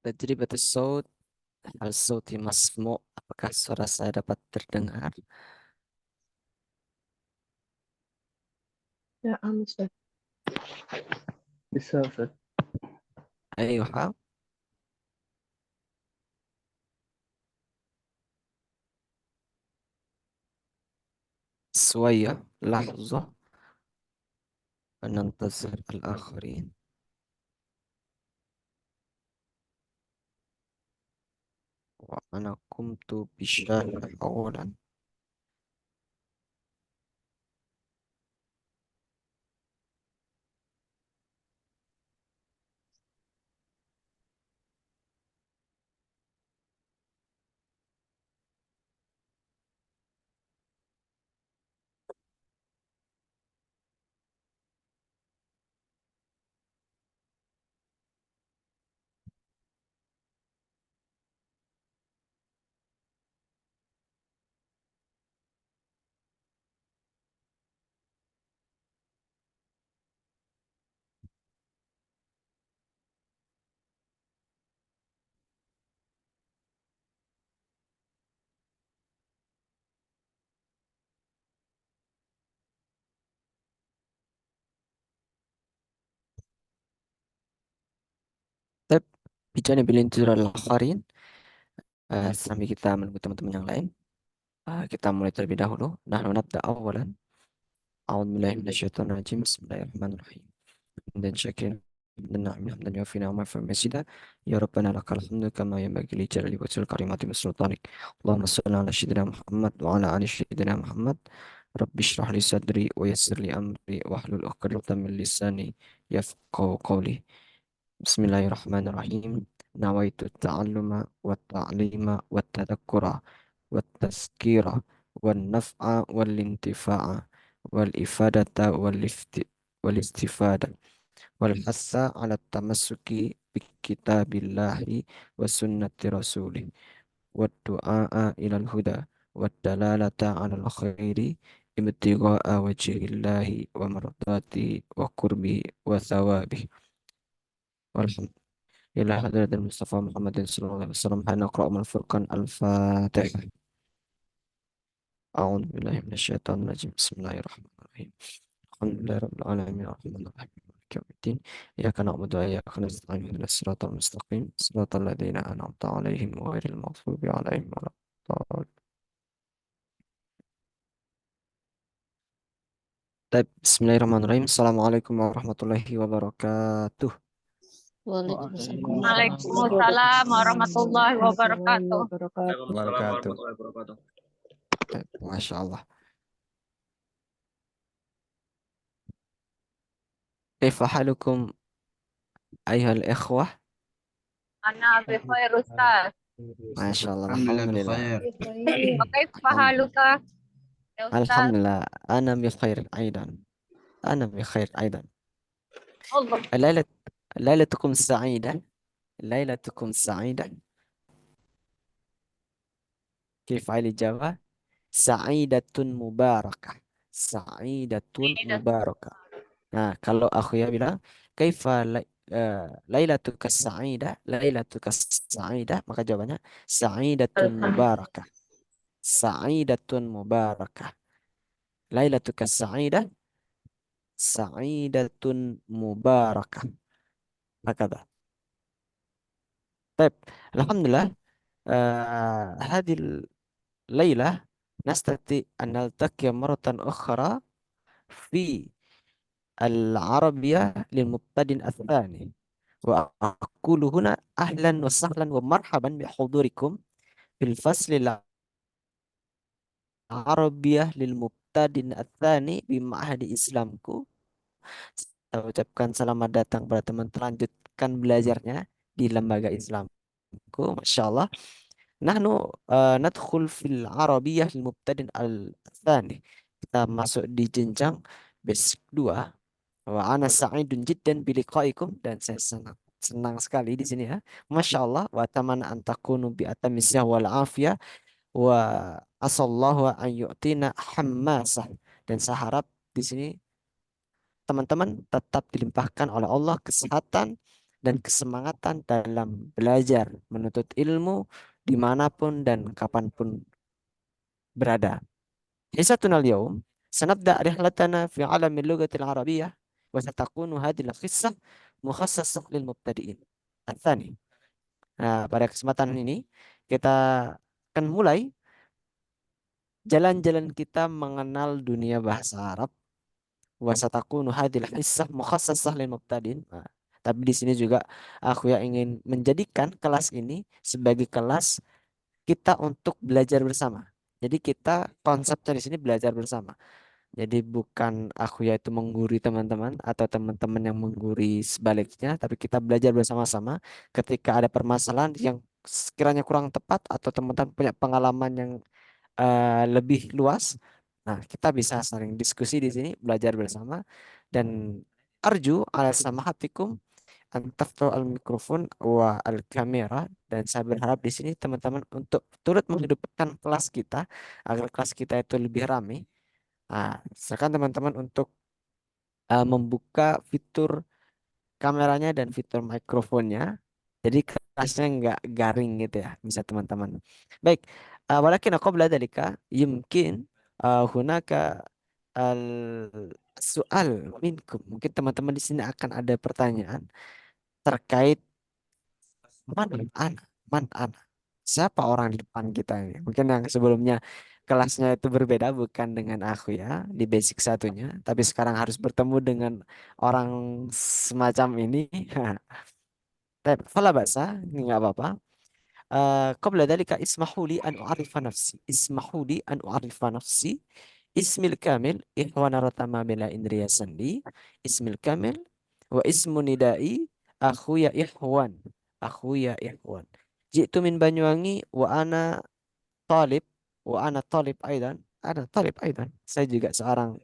تجربة الصوت. هل صوتي مسموع؟ apakah suara saya dapat terdengar? Ya, Ustaz. Bisa, Ustaz. أيها. شوية لحظة وننتظر الآخرين. وأنا قمت بشرح أولا. طيب، بجانب الانتظار الآخرين، sambil kita menunggu teman-teman yang lain, kita mulai terlebih dahulu. Nah, nabda awalan. A'udzu billahi minasyaitonir rajim. Bismillahirrahmanirrahim. حمدا شاكرا لله حمدا يوفي نعمه فمزيدا. يا ربنا لك الحمد كما ينبغي لجلال وجهك الكريمات من سلطانك. اللهم صل على سيدنا محمد وعلى ال سيدنا محمد. رب اشرح لي صدري ويسر لي امري واحلل عقدة من لساني يفقهوا قولي. بسم الله الرحمن الرحيم. نويت التعلم والتعليم والتذكر والتذكير والنفع والانتفاع والإفادة والاستفادة والحث على التمسك بكتاب الله وسنة رسوله والدعاء إلى الهدى والدلالة على الخير ابتغاء وجه الله ومرضاته وقربه وثوابه. والحمد لله حضرة المصطفى محمد صلى الله عليه وسلم. هنقرأ من الفرقان الفاتحة. أعوذ بالله من الشيطان الرجيم. بسم الله الرحمن الرحيم. الحمد لله رب العالمين الرحمن الرحيم مالك يوم الدين. إياك نعبد وإياك نستعين اهدنا الصراط المستقيم صراط الذين أنعمت عليهم غير المغضوب عليهم ولا الضالين. طيب، بسم الله الرحمن الرحيم. السلام عليكم ورحمة الله وبركاته. Waalaikumsalam Waalaikumsalam warahmatullahi warahmatullahi wabarakatuh. wabarakatuh. Waalaikumsalam وبركاته. warahmatullahi wabarakatuh. طيب، ما شاء الله. كيف حالكم أيها الإخوة؟ Ana bi khair Ustaz. ما شاء الله، Alhamdulillah الحمد لله. bikhair. Wa kaifa الحمد haluka ya Ustaz? الحمد لله. أنا بخير أيضا. أنا بخير أيضا. Allah. الليلة ليلتكم سعيدة. ليلتكم سعيدة. كيف على الإجابة؟ سعيدة مباركة. سعيدة Ini dah مباركة. Nah, kalau aku ya bilang, kaifa lailatukah sa'idah, lailatukah sa'idah, maka jawabannya sa'idatun Alhamdulillah. mubarakah. Sa'idatun mubarakah. Lailatukah sa'idah, sa'idatun mubarakah. Hakada. طيب، الحمد لله. هذه الليلة نستطيع أن نلتقي مرة أخرى في العربية للمبتدئ الثاني. وأقول هنا أهلا وسهلا ومرحبا بحضوركم في الفصل العربية للمبتدئ الثاني بمعهد إسلامku. Saya ucapkan selamat datang pada teman lanjutkan belajarnya di lembaga Islamku. Masya Allah. Nahnu nadkhul fil Arabiyah lil mubtadi' al-tsani. Kita masuk di jenjang basic 2. Wa ana sa'idun jiddan bi liqa'ikum, dan saya senang senang sekali di sini ya. Masya Allah. Wa tamanna an takunu bi atamisah wal afiyah wa asallahu an yu'tina hammasah. Dan saya harap di sini teman-teman tetap dilimpahkan oleh Allah kesehatan dan kesemangatan dalam belajar menuntut ilmu dimanapun dan kapanpun berada. حصتنا اليوم سنبدأ رحلتنا في عالم اللغة العربية وستكون هذه القصة مخصصة للمبتدئين. الثاني. Nah, pada kesempatan ini kita akan mulai jalan-jalan kita mengenal dunia bahasa Arab. Wasatakunu hadil hissah mukhassasah lil mubtadin. Nah, tapi di sini juga aku yang ingin menjadikan kelas ini sebagai kelas kita untuk belajar bersama. Jadi kita konsepnya di sini belajar bersama. Jadi bukan aku yaitu mengguri teman-teman atau teman-teman yang mengguri sebaliknya, tapi kita belajar bersama-sama ketika ada permasalahan yang sekiranya kurang tepat atau teman-teman punya pengalaman yang lebih luas. Nah, kita bisa saling diskusi di sini, belajar bersama dan arju ala samahatikum an taftu al mikrofon wa al kamera dan saya berharap di sini teman-teman untuk turut menghidupkan kelas kita agar kelas kita itu lebih ramai. Nah, silakan teman-teman untuk membuka fitur kameranya dan fitur mikrofonnya. Jadi kelasnya nggak garing gitu ya, bisa teman-teman. Baik, walakin qabla dzalika yumkin hunaka al soal minkum. Mungkin teman-teman di sini akan ada pertanyaan terkait man ana, man ana. Siapa orang di depan kita ini? Mungkin yang sebelumnya kelasnya itu berbeda bukan dengan aku ya di basic satunya, tapi sekarang harus bertemu dengan orang semacam ini. Tapi fala ba'sa, ini nggak apa-apa. قبل ذلك اسمحوا لي أن أعرف نفسي اسمحوا لي أن أعرف نفسي اسمي الكامل إخوان رتما بلا إندريا سندي اسمي الكامل واسم ندائي أخويا إخوان أخويا إخوان جئت من بنيوانgi وأنا طالب وأنا طالب أيضا أنا طالب أيضا saya juga seorang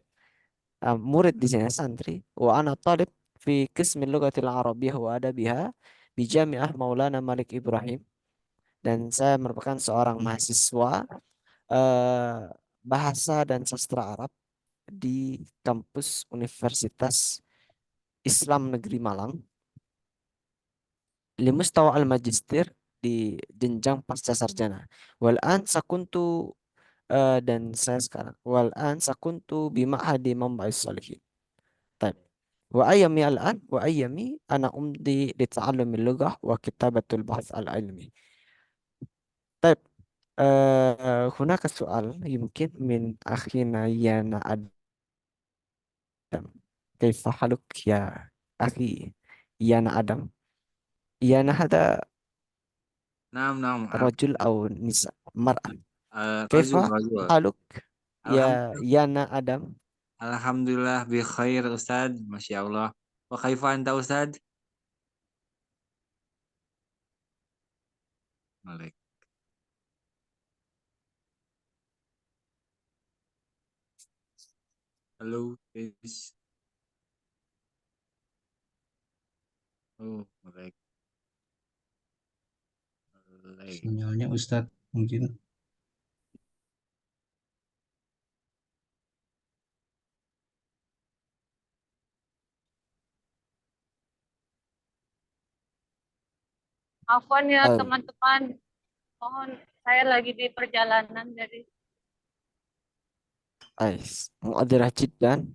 murid di sini santri وأنا طالب في قسم اللغة العربية وأدبها بجامعة مولانا مالك إبراهيم dan saya merupakan seorang mahasiswa eh, bahasa dan sastra Arab di kampus Universitas Islam Negeri Malang limustawa al-magister di jenjang pasca sarjana. Wal'an sakuntu dan saya sekarang wal'an sakuntu bima'hadi Mamba'is Salihin. Taib. وأيامي الآن وأيامي أنا أمضي لتعلم اللغة وكتابة البحث العلمي. طيب هناك سؤال يمكن من أخينا يانا آدم كيف حالك يا أخي يانا آدم يانا هذا نعم نعم رجل أو نساء مرأة كيف رجل رجل حالك يا الحمد يانا آدم Alhamdulillah bi khair Ustad, Masya Allah. Wa kaifa anta Ustad? Malik. Halo, guys. Oh, Malik. Malik. Sinyalnya Ustadz mungkin. Afwan ya آه، teman-teman. Mohon saya lagi di perjalanan dari أيس مؤثرة جدا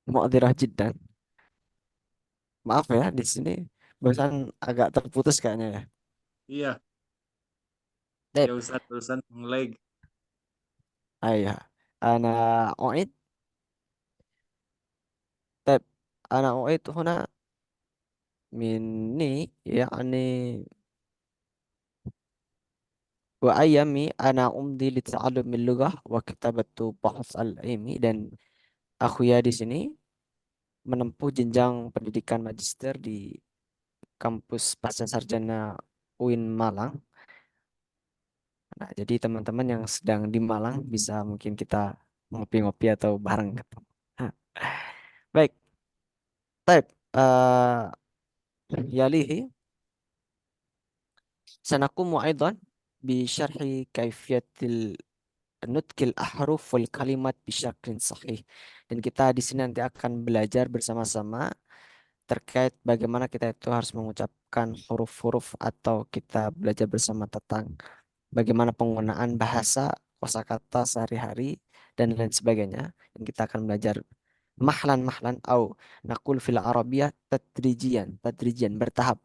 مؤثرة جدا maaf ya di sini barusan agak terputus kayaknya ya. Iya, طيب ya Ustad, barusan ngelag. أيوه أنا أعيد طيب أنا أعيد هنا مني يعني وأيامي أنا أمضي لتعلم اللغة وكتابة بحث العلمي dan aku ya di sini menempuh jenjang pendidikan magister di kampus Pasca Sarjana UIN Malang. Nah, jadi teman-teman yang sedang di Malang bisa mungkin kita ngopi-ngopi atau bareng ketemu. Hah. Baik, طيب يليه سنقوم أيضا بشرح كيفية نطق الأحرف والكلمات بشكل صحيح. Dan kita di sini nanti akan belajar bersama-sama terkait bagaimana kita itu harus mengucapkan huruf-huruf atau kita belajar bersama tentang bagaimana penggunaan bahasa, kosakata sehari-hari dan lain sebagainya. Dan kita akan belajar mahlan au nakul fil arabiyah tadrijian bertahap.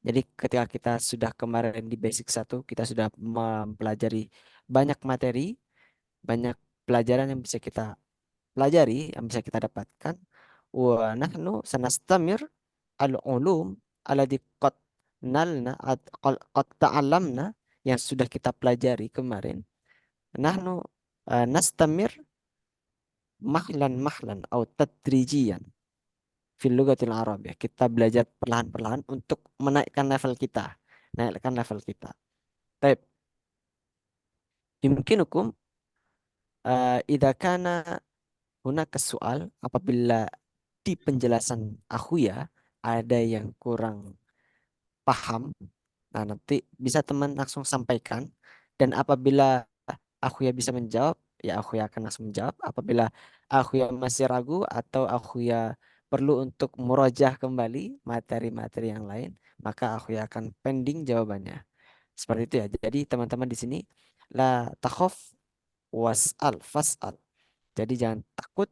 Jadi ketika kita sudah kemarin di basic satu, kita sudah mempelajari banyak materi, banyak pelajaran yang bisa kita pelajari, yang bisa kita dapatkan. Wa nahnu sanastamir al-ulum alladhi qad nalna qad ta'allamna yang sudah kita pelajari kemarin. Nahnu nastamir mahlan atau tadrijian fil lughatil arabiyah. Kita belajar perlahan-perlahan untuk menaikkan level kita. Naikkan level kita. Baik, yumkinukum idza kana hunaka soal apabila di penjelasan aku ya ada yang kurang paham. Nah, nanti bisa teman langsung sampaikan. Dan apabila aku ya bisa menjawab, ya aku ya akan langsung menjawab. Apabila aku ya masih ragu atau aku ya perlu untuk merojah kembali materi-materi yang lain, maka aku ya akan pending jawabannya. Seperti itu ya. Jadi teman-teman di sini la takhaf was'al fas'al. Jadi jangan takut,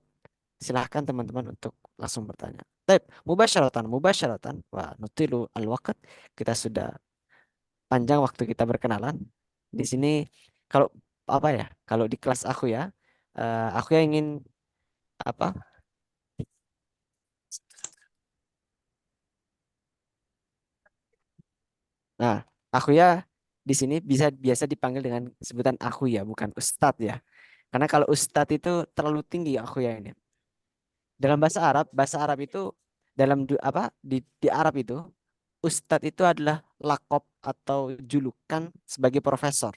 silahkan teman-teman untuk langsung bertanya. Baik, mubasyaratan. Wah, nutilu al-waqt. Kita sudah panjang waktu kita berkenalan. Di sini kalau apa ya? Kalau di kelas aku ya, aku yang ingin apa? Nah, aku ya di sini bisa biasa dipanggil dengan sebutan aku ya, bukan ustadz ya. Karena kalau ustadz itu terlalu tinggi aku ya ini. Dalam bahasa Arab itu dalam di Arab itu ustadz itu adalah lakop atau julukan sebagai profesor.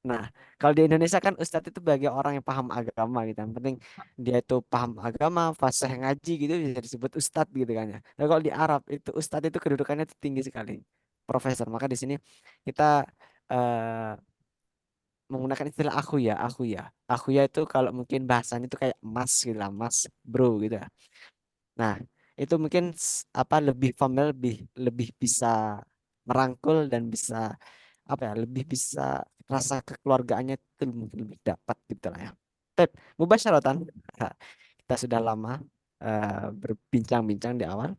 Nah, kalau di Indonesia kan ustadz itu bagi orang yang paham agama gitu. Yang penting dia itu paham agama, fasih ngaji gitu bisa disebut ustadz gitu kan ya. Tapi kalau di Arab itu ustadz itu kedudukannya itu tinggi sekali. Profesor. Maka di sini kita eh, menggunakan istilah aku ya. Aku ya itu kalau mungkin bahasanya itu kayak mas gitu lah, mas, bro gitu. Nah, itu mungkin lebih familiar, lebih lebih bisa merangkul dan bisa apa ya, lebih bisa rasa kekeluargaannya itu mungkin lebih dapat gitu lah ya. Tep, mubasyaratan. Nah, kita sudah lama berbincang-bincang di awal.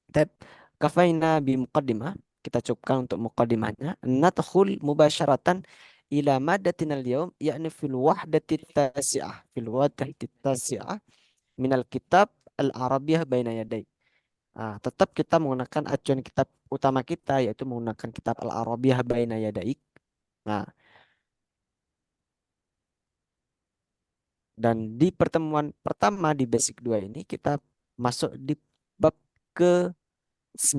Tep, kafaina bi muqaddimah. Kita cukupkan untuk muqaddimahnya. Nadkhul mubasyaratan ila madatina al-yawm yakni fil wahdati tasi'ah minal kitab al-Arabiyah baina yaday. Nah, tetap kita menggunakan acuan kitab utama kita yaitu menggunakan kitab Al-Arabiyah baina yadaik. Nah, dan di pertemuan pertama di basic 2 ini kita masuk di bab ke-9.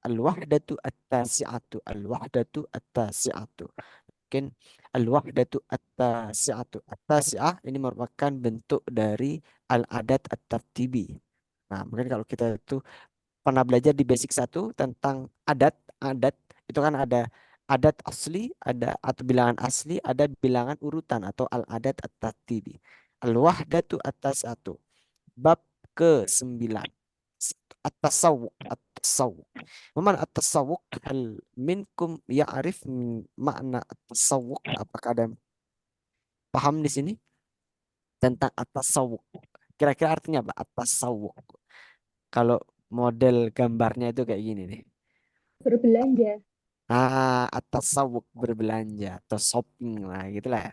Al-wahdatu at-tasi'atu. Al-wahdatu at-tasi'atu. Mungkin al-wahdatu at-tasi'atu. At-tasi'ah ini merupakan bentuk dari al-adat at-tartibi. Nah, mungkin kalau kita itu pernah belajar di basic satu tentang adat itu kan ada adat asli, ada atau bilangan asli, ada bilangan urutan atau al-adat at-tartibi. Al-wahdatu atas satu. Bab ke-9. At-tasawwuk. Mana at-tasawwuk? Hal minkum ya'rif makna at-tasawwuk? Apakah ada yang paham di sini tentang at-tasawwuk? Kira-kira artinya apa? At-tasawwuk. Kalau model gambarnya itu kayak gini nih. Berbelanja. At-tasawwuk berbelanja atau shopping lah gitu lah ya.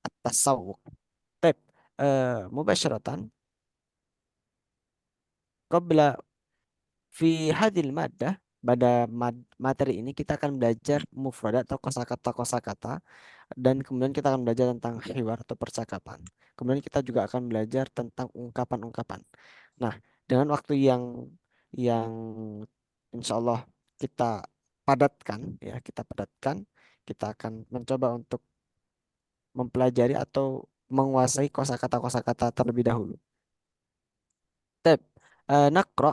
At-tasawwuk. Baik, mubasyaratan qabla fi hadil maddah pada materi ini kita akan belajar mufradat atau kosakata-kosakata dan kemudian kita akan belajar tentang hiwar atau percakapan. Kemudian kita juga akan belajar tentang ungkapan-ungkapan. Nah, dengan waktu yang insya Allah kita padatkan, kita akan mencoba untuk mempelajari atau menguasai kosakata-kosakata terlebih dahulu. Tab, naqra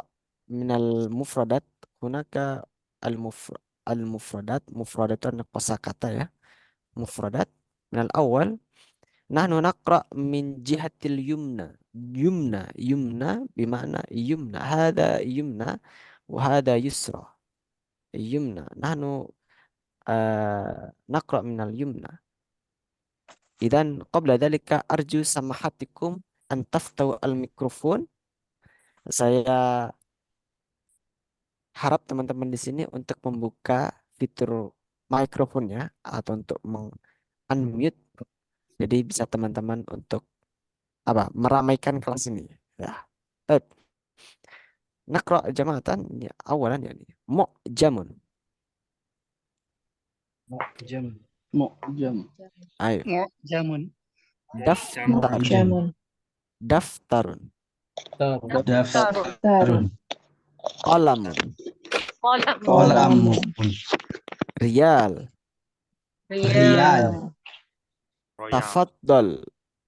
minal mufradat hunaka al mufradat itu adalah kosakata ya. Mufradat minal awal nahnu naqra min jihatil yumna Yumna, yumna bimana yumna. Hada yumna wa hada yusra. Yumna. Nahnu naqra minal yumna. Idan qabla dhalika arju samahatikum an taftau al-mikrofon. Saya harap teman-teman di sini untuk membuka fitur mikrofonnya atau untuk unmute. Jadi bisa teman-teman untuk apa? Meramaikan kelas ini. Ya. Baik. Nakra jamatan ya, awalan yani mu'jamun. Mu'jam. Mu'jam. Ayo. Mu'jamun. Daftar. Mu'jamun. Daftarun. Daftarun. Qalamun. Kolam. Qalamun. Riyal. Riyal. Tafaddal.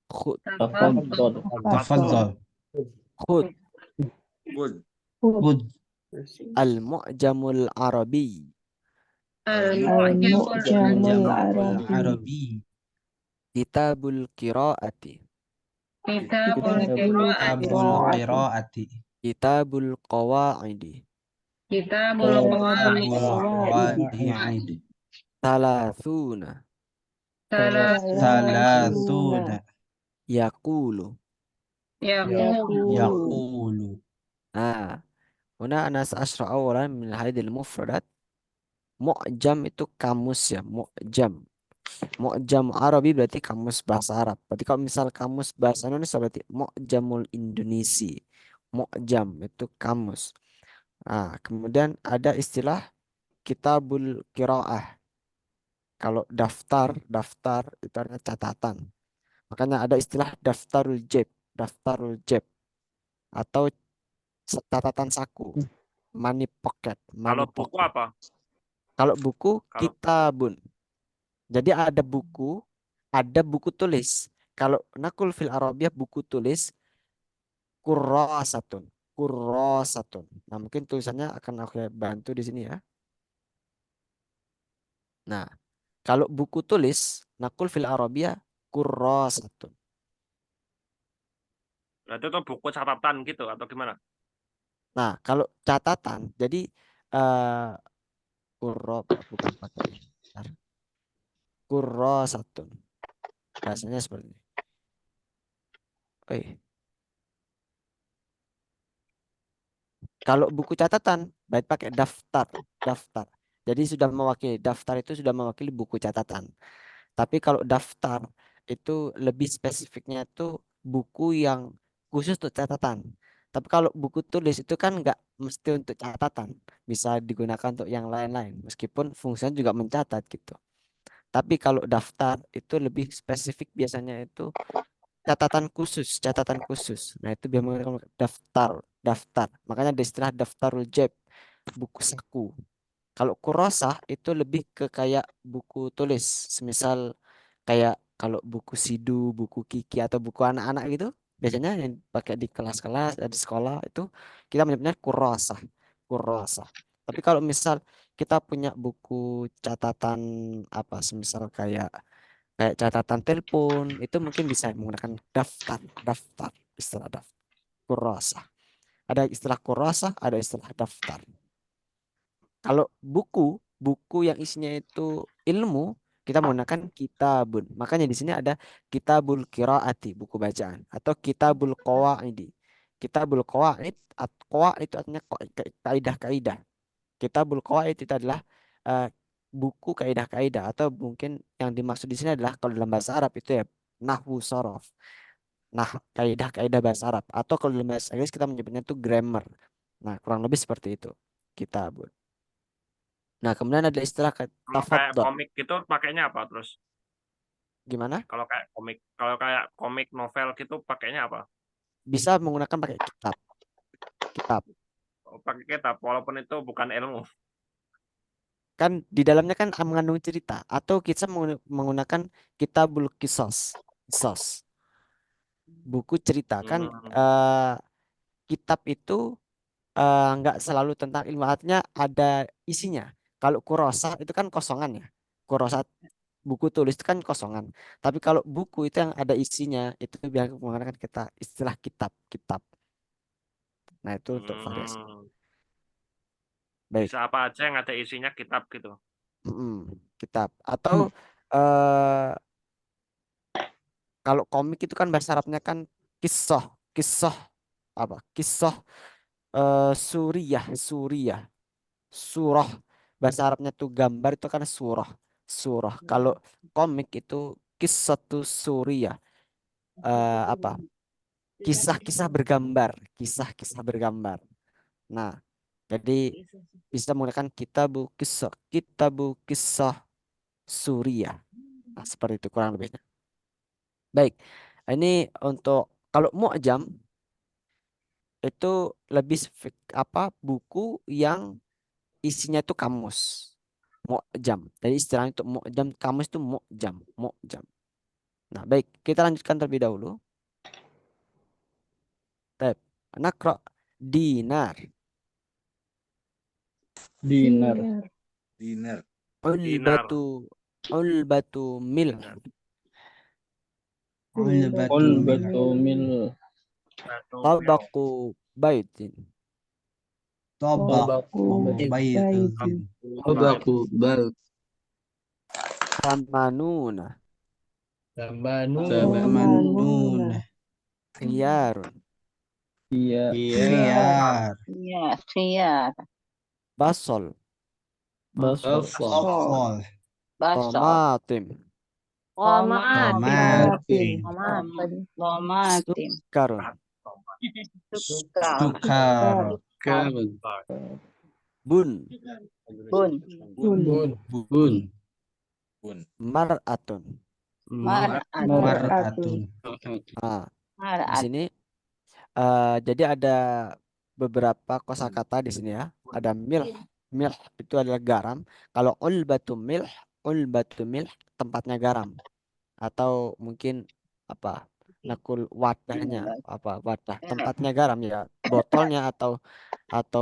Khud. Tafaddal. Tafadhal. Khud. Good. Hud. Al-mu'jamul arabi. Al-Mu'jamul Arabi. Arabi. Kitabul qiraati. Kitabul Abul Qiraati. qiraati. Kitabul qawaidi. Kitabul Qawaid. Qawaid. Thalathuna. Thalathuna. Yaqulu. Yaqulu. Yaqulu. Huna ana sa'ashra awalan min hadhil mufradat. Mu'jam itu kamus ya, mu'jam. Mu'jam Arabi berarti kamus bahasa Arab. Berarti kalau misal kamus bahasa Indonesia berarti Mu'jamul Indonesi. Mu'jam itu kamus. Kemudian ada istilah kitabul qiraah. Kalau daftar itu artinya catatan. Makanya ada istilah daftarul jeb atau catatan saku, money pocket, Kalau money buku pocket. apa? Kalau buku Kalau- kitabun. Jadi ada buku tulis. Kalau nakul fil Arabiyah buku tulis kurrasatun, kurrasatun. Nah, mungkin tulisannya akan aku bantu di sini ya. Nah, kalau buku tulis nakul fil Arabiyah kurrasatun. Berarti itu buku catatan gitu atau gimana? Nah, kalau catatan, jadi kurro bukan pakai ini. Bentar. Kurrasatun. Bahasanya seperti ini. Kalau buku catatan, baik pakai daftar. Jadi sudah mewakili, daftar itu sudah mewakili buku catatan. Tapi kalau daftar itu lebih spesifiknya itu buku yang khusus untuk catatan. Tapi kalau buku tulis itu kan nggak mesti untuk catatan, bisa digunakan untuk yang lain-lain. Meskipun fungsinya juga mencatat gitu. Tapi kalau daftar itu lebih spesifik biasanya itu catatan khusus. Nah, itu biar menggunakan daftar. Makanya ada istilah daftarul jeb, buku saku. Kalau kurosah itu lebih ke kayak buku tulis, semisal kayak kalau buku sidu, buku kiki atau buku anak-anak gitu, biasanya yang pakai di kelas-kelas, di sekolah itu kita menyebutnya kurosah, kurosah. Tapi kalau misal kita punya buku catatan apa, semisal kayak kayak catatan telepon itu mungkin bisa menggunakan daftar istilah daftar kurasa, ada istilah kurasa, ada istilah daftar. Kalau buku yang isinya itu ilmu kita menggunakan kitabun, makanya di sini ada kitabul qiraati buku bacaan atau kitabul qawaidi. Kitabul qawaid, qawaid itu artinya kaidah-kaidah. Kitabul qawaid itu adalah eh, buku kaidah-kaidah atau mungkin yang dimaksud di sini adalah kalau dalam bahasa Arab itu ya nahwu sorof. Nah, kaidah-kaidah bahasa Arab atau kalau dalam bahasa Inggris kita menyebutnya itu grammar. Nah, kurang lebih seperti itu. Kitabun. Nah, kemudian ada istilah Kalau kayak tafaddal. komik gitu pakainya apa terus? Gimana? Kalau kayak komik novel gitu pakainya apa? Bisa menggunakan pakai kitab. Kitab. Oh, pakai kitab walaupun itu bukan ilmu. Kan di dalamnya kan mengandung cerita atau kita menggunakan kitabul kisos. Kisos. Buku cerita kan kitab itu nggak selalu tentang ilmu, artinya ada isinya. Kalau kurosa itu kan kosongan ya. Kurosa buku tulis itu kan kosongan. Tapi kalau buku itu yang ada isinya itu biar menggunakan kita istilah kitab. Nah, itu untuk variasi. Hmm, Baik. bisa apa aja yang ada isinya kitab gitu. Kitab atau eh kalau komik itu kan bahasa Arabnya kan kisah, kisah apa? Kisah Suriah. Surah. Bahasa Arabnya tuh gambar itu kan surah. Kalau komik itu kisah tuh Suriah. Apa? Kisah-kisah bergambar, kisah-kisah bergambar. Nah, jadi bisa menggunakan kitabu kisah Suriah. Nah, seperti itu kurang lebihnya. Baik. Ini untuk kalau mu'jam itu lebih apa buku yang isinya itu kamus. Mu'jam. Jadi istilahnya untuk mu'jam kamus itu mu'jam. Nah, baik, kita lanjutkan terlebih dahulu. Baik. Nakra dinar, Dinar. Dinner. ulbatu mil, Ulbatu mil. tabaku baitin, Tabaku baitin. tamanuna, Tamanuna. khiyarun, Khiyar. Ya, khiyar. basol, Basol. Basol. tomatim, Tomatim. Tomaten. Tomatim. karun, Sukar. bun, Bun. mar'atun. Mar'atun. Nah, di Mar'at. sini jadi ada beberapa kosakata di sini ya. Ada milh itu adalah garam. Kalau ulbatu milh tempatnya garam atau mungkin apa? Nakul wadahnya apa wadah tempatnya garam ya botolnya atau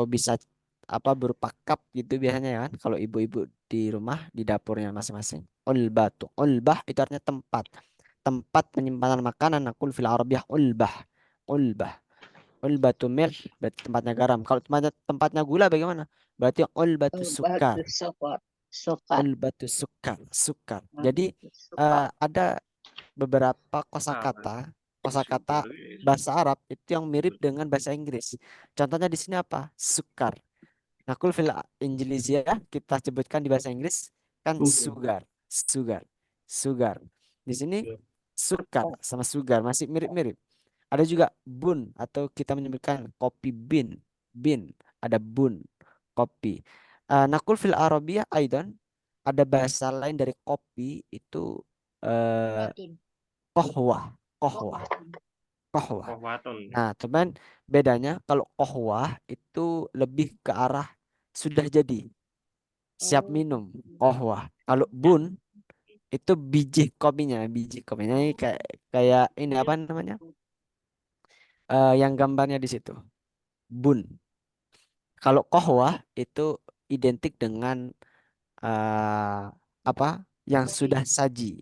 bisa apa berupa cup gitu biasanya ya kan kalau ibu-ibu di rumah di dapurnya masing-masing. Ulbah itu artinya tempat penyimpanan makanan. Nakul fil arabiyah ulbah ulbatu milh berarti tempatnya garam. Kalau tempatnya gula bagaimana? Berarti ulbatu sukar. Sukar. Ulbatu sukar. Jadi ada beberapa kosakata bahasa Arab itu yang mirip dengan bahasa Inggris. Contohnya di sini apa? Sukar. Nakul fil Injiliziyah kita sebutkan di bahasa Inggris kan sugar. Di sini sukar sama sugar masih mirip-mirip. Ada juga bun atau kita menyebutkan kopi bin. Ada bun, kopi. Nakul fil Arabiyah aidan ada bahasa lain dari kopi itu kohwah. Kohwatun. Nah, teman bedanya kalau kohwah itu lebih ke arah sudah jadi, siap minum, kohwah. Kalau bun itu biji kopinya ini kayak ini apa namanya? Yang gambarnya di situ. Bun. Kalau kohwah itu identik dengan eh, apa? Yang sudah saji.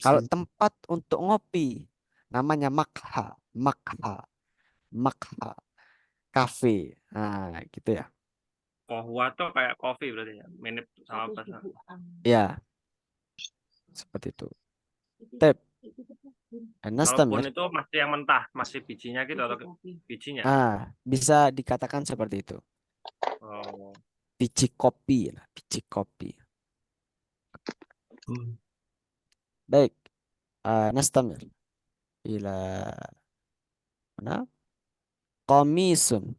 Kalau tempat untuk ngopi namanya makha, kafe. Nah, gitu ya. Kohwa tuh kayak kopi berarti ya. Mirip sama bahasa. Ya, seperti itu. Tep. Kalau Nastamir. bun itu masih yang mentah, masih bijinya gitu atau bijinya. Bisa dikatakan seperti itu. Oh. Biji kopi. Baik. Nastamir. Ila mana? Komisun.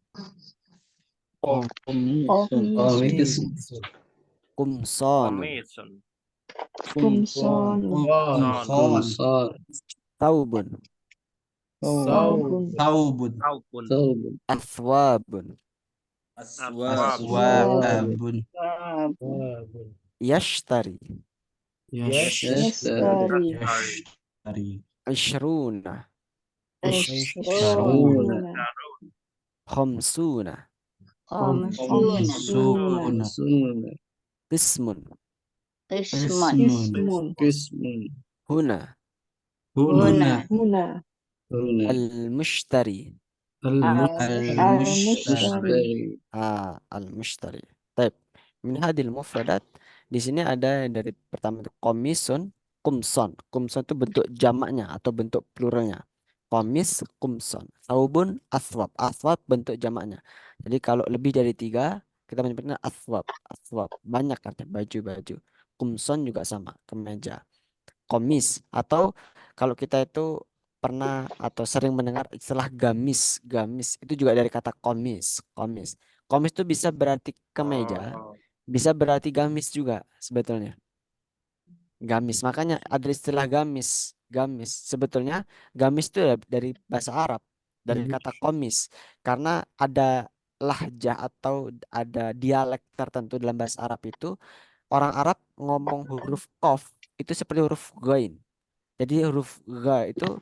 Kumson. Komison. Taubun. Taubun. Athwabun. Aswabun. Yashtari. Dari. Ishruna. Khamsuna. Qismun. Qismun. Qismun. Huna Huna. Huna. al-mushtari. Al-mushtari. Al-mushtari. Baik. Min hadil mufradat. Di sini ada yang dari pertama itu komisun, kumson. Kumson itu bentuk jamaknya atau bentuk pluralnya. Komis, kumson. Saubun, aswab. Aswab bentuk jamaknya. Jadi kalau lebih dari 3, kita menyebutnya aswab. Aswab. Banyak artinya baju-baju. Kumson juga sama, kemeja. Komis. Atau kalau kita itu pernah atau sering mendengar istilah gamis. Gamis itu juga dari kata komis. Komis. Komis itu bisa berarti kemeja, Oh. bisa berarti gamis juga sebetulnya. Gamis. Makanya ada istilah gamis. Gamis. Sebetulnya gamis itu ya dari bahasa Arab, dari kata komis. Karena ada lahjah atau ada dialek tertentu dalam bahasa Arab itu, orang Arab ngomong huruf qaf itu seperti huruf ghain. Jadi huruf ga itu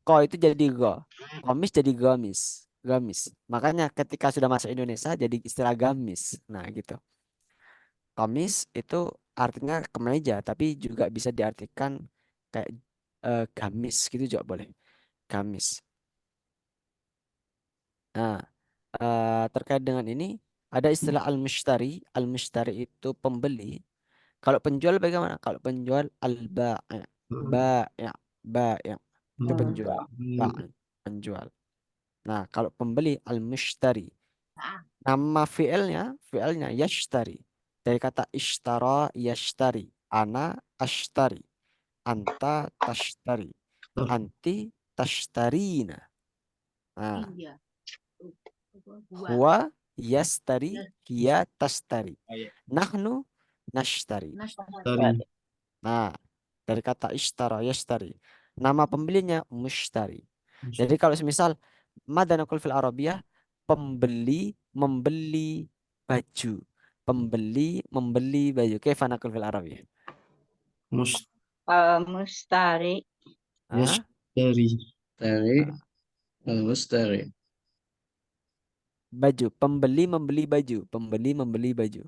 ko itu jadi go. Komis jadi gamis. Gamis. Makanya ketika sudah masuk Indonesia jadi istilah gamis. Nah, gitu. Komis itu artinya kemeja, tapi juga bisa diartikan kayak gamis gitu juga boleh. Gamis. Nah, terkait dengan ini ada istilah al-mushtari. Al-mushtari itu pembeli. Kalau penjual bagaimana? Kalau penjual al-ba'i. Ba'i. Ba'i. Itu penjual. Ba'i. Penjual. Nah, kalau pembeli al-mushtari. Nama fi'ilnya yashtari. Dari kata ishtara yashtari. Ana ashtari. Anta tashtari. Anti tashtarina. Nah, huwa yastari hiya tashtari. Nahnu nashtari. Nah, dari kata ishtara yashtari. Nama pembelinya mushtari. Jadi kalau semisal madanakul fil arabiyah, pembeli membeli baju. Pembeli membeli baju. Kaifa naqul fil arabiyah? Mustari. Ah, Al-mustari. baju. Pembeli membeli baju. Pembeli membeli baju.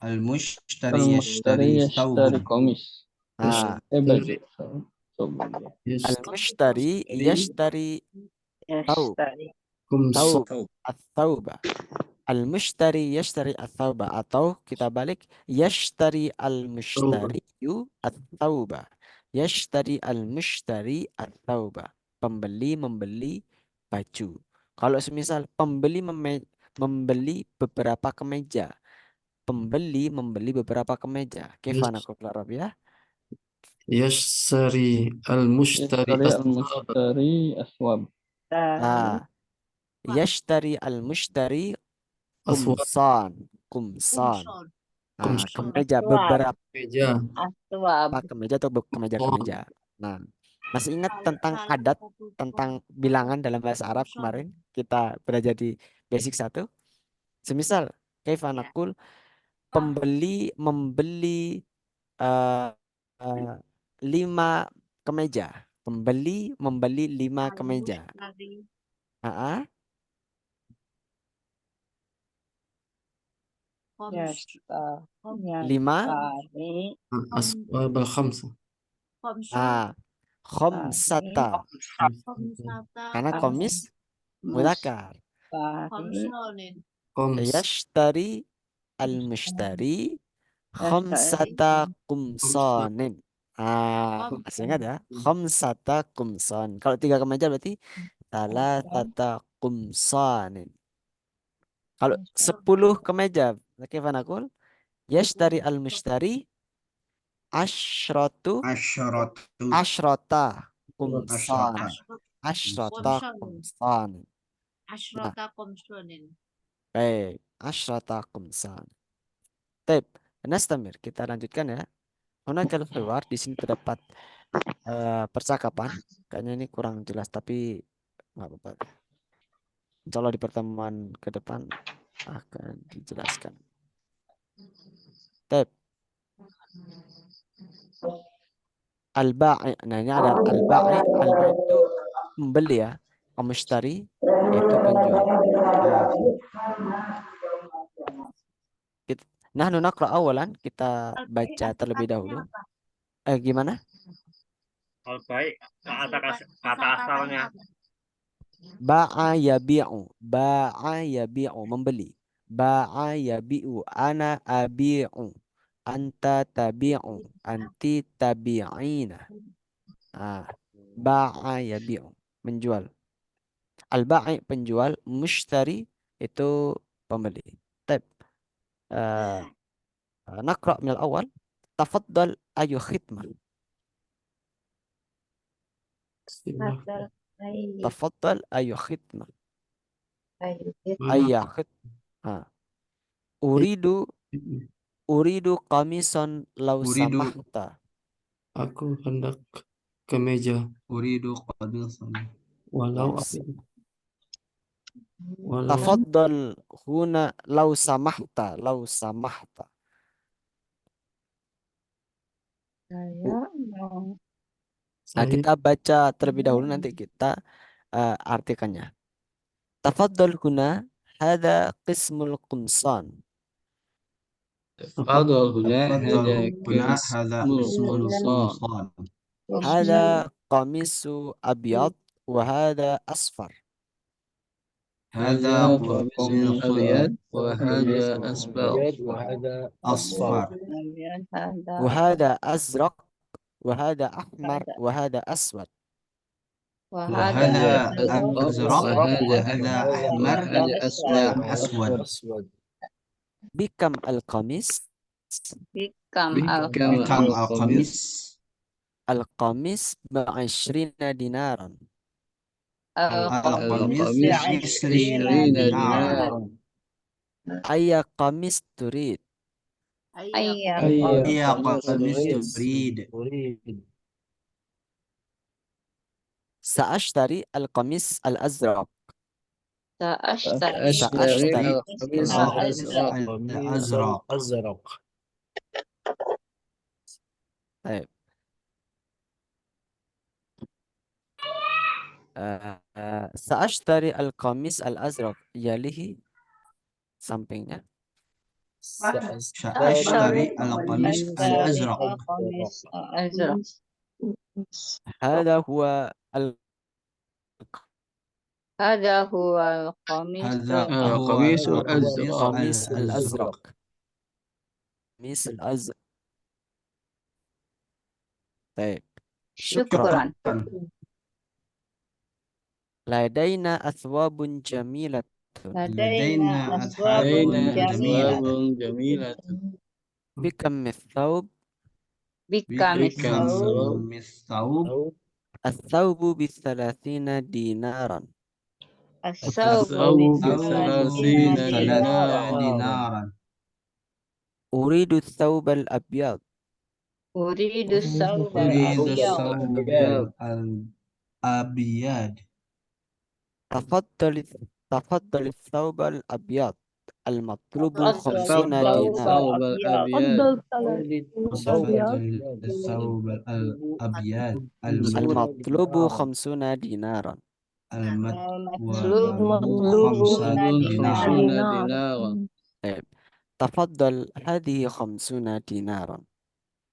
Al-mushtari Al-mushtari yashtari komis. Ah, Baju. al-mushtari yashtari taub. Yashtari. Taub. At-tauba. Al-mushtari yashtari at-tauba. Atau kita balik. Yashtari al-mushtariyu at-tauba. Yashtari al-mushtari at-tauba. Pembeli membeli baju. Kalau semisal pembeli membeli beberapa kemeja. Pembeli membeli beberapa kemeja. Kifana qul ya? Yashtari al-mushtari Yashtari al-mushtari aswab. Ah, yashtari al-mushtari kumsan. Kumsan. Nah, kemeja beberapa meja. Aswab. kemeja atau kemeja-kemeja. Nah, masih ingat tentang adat, tentang bilangan dalam bahasa Arab kemarin kita belajar di basic 1? Semisal, kaifa naqul pembeli membeli eh, eh, 5 kemeja. Pembeli membeli 5 kemeja. Ah, Lima. Yashtari. Aswab al-khamsa. Khamsata. Karena komis mudzakkar. Yashtari al-mushtari khamsata kumsanin. Masih ingat ya? Khamsata kumsan. Kalau 3 kemeja berarti salasata kumsanin. Kalau 10 kemeja, bagaimana naqul? Yashtari al-mushtari asyrata kumsan. Asyrata kumsan. Baik, asyrata kumsan. Baik, nastamir. Kita lanjutkan ya. Hunakal hiwar, di sini terdapat percakapan. Kayaknya ini kurang jelas tapi nggak apa-apa. Insya Allah di pertemuan ke depan akan dijelaskan. Baik. Al-ba'i. Nah, ini ada al-ba'i. Al-ba'i itu membeli ya. Al-mushtari itu penjual. Nahnu naqra awalan, kita baca terlebih dahulu. Gimana? Al-baik kata asalnya. Ba'a yabi'u. Ba'a yabi'u. Membeli. Ba'a yabi'u. Ana abi'u. Anta tabi'u. Anti tabi'ina. Ba'a yabi'u. Menjual. Al-ba'i penjual. Mushtari itu pembeli. Baik. Naqra min al-awal. Tafaddal ayu khidmah. Hadal ayi Tafaddal ayu khidmah. ayu Ayya khidmah. Uridu qamisan law Uridu. samahta. Aku hendak kemeja. Uridu qamisan. Walau Yes. apa itu? Walau Tafaddal huna law samahta. Law samahta. saya mau Nah, saya kita baca terlebih dahulu, nanti kita artikannya. Tafaddal huna hada qismul qumsan. تفضل هنا تفضل هذا هنا قسم هذا قسم القمصان القمصان. Hada qamisu abyad wa hada asfar. هذا قميص قميص أبيض وهذا أصفر أصفر. kemudian ada Wa hada azraq wa hada ahmar wa hada aswad. وهذا أزرق وهذا وهذا أحمر وهذا أسود أسود. Bikam al-qamis. bikam بكم بكم al-qamis القميص؟ Al-qamis بعشرين دينارا. القميص القميص بعشرين 20 دينارا. دينارا أي قميص تريد؟ ayya أي أي قميص قميص تريد؟ تريد؟ سأشتري القميص الأزرق. ta'ashtari أشتري سأشتري القميص al-azraq الأزرق الأزرق. طيب. سأشتري القميص الأزرق يليه sampingnya. سأشتري القميص الأزرق. al-qamis al-azraq هذا هو hada huwa al-qamis هذا هو القميص الأزرق القميص الأزرق. القميص الأزرق. طيب. شكرا. syukran لدينا أثواب جميلة. ladaina aswabun لدينا jamila أثواب جميلة بكم الثوب؟ bikam بكم al-thawb الثوب؟ الثوب ب30 دينارا. as-thawbu الثوب bi-thalathina ب30 dinaran دينارا. أريد الثوب الأبيض. uridu thawb أريد al-abyad الثوب الأبيض. تفضل الثوب الأبيض المطلوب تفضل 50 الثوب دينار. الأبيض تفضل الثوب الأبيض المطلوب 50 دينارا. المطلوب المطلوب 50 دينار. 50 دينارا طيب. تفضل هذه 50 دينارا.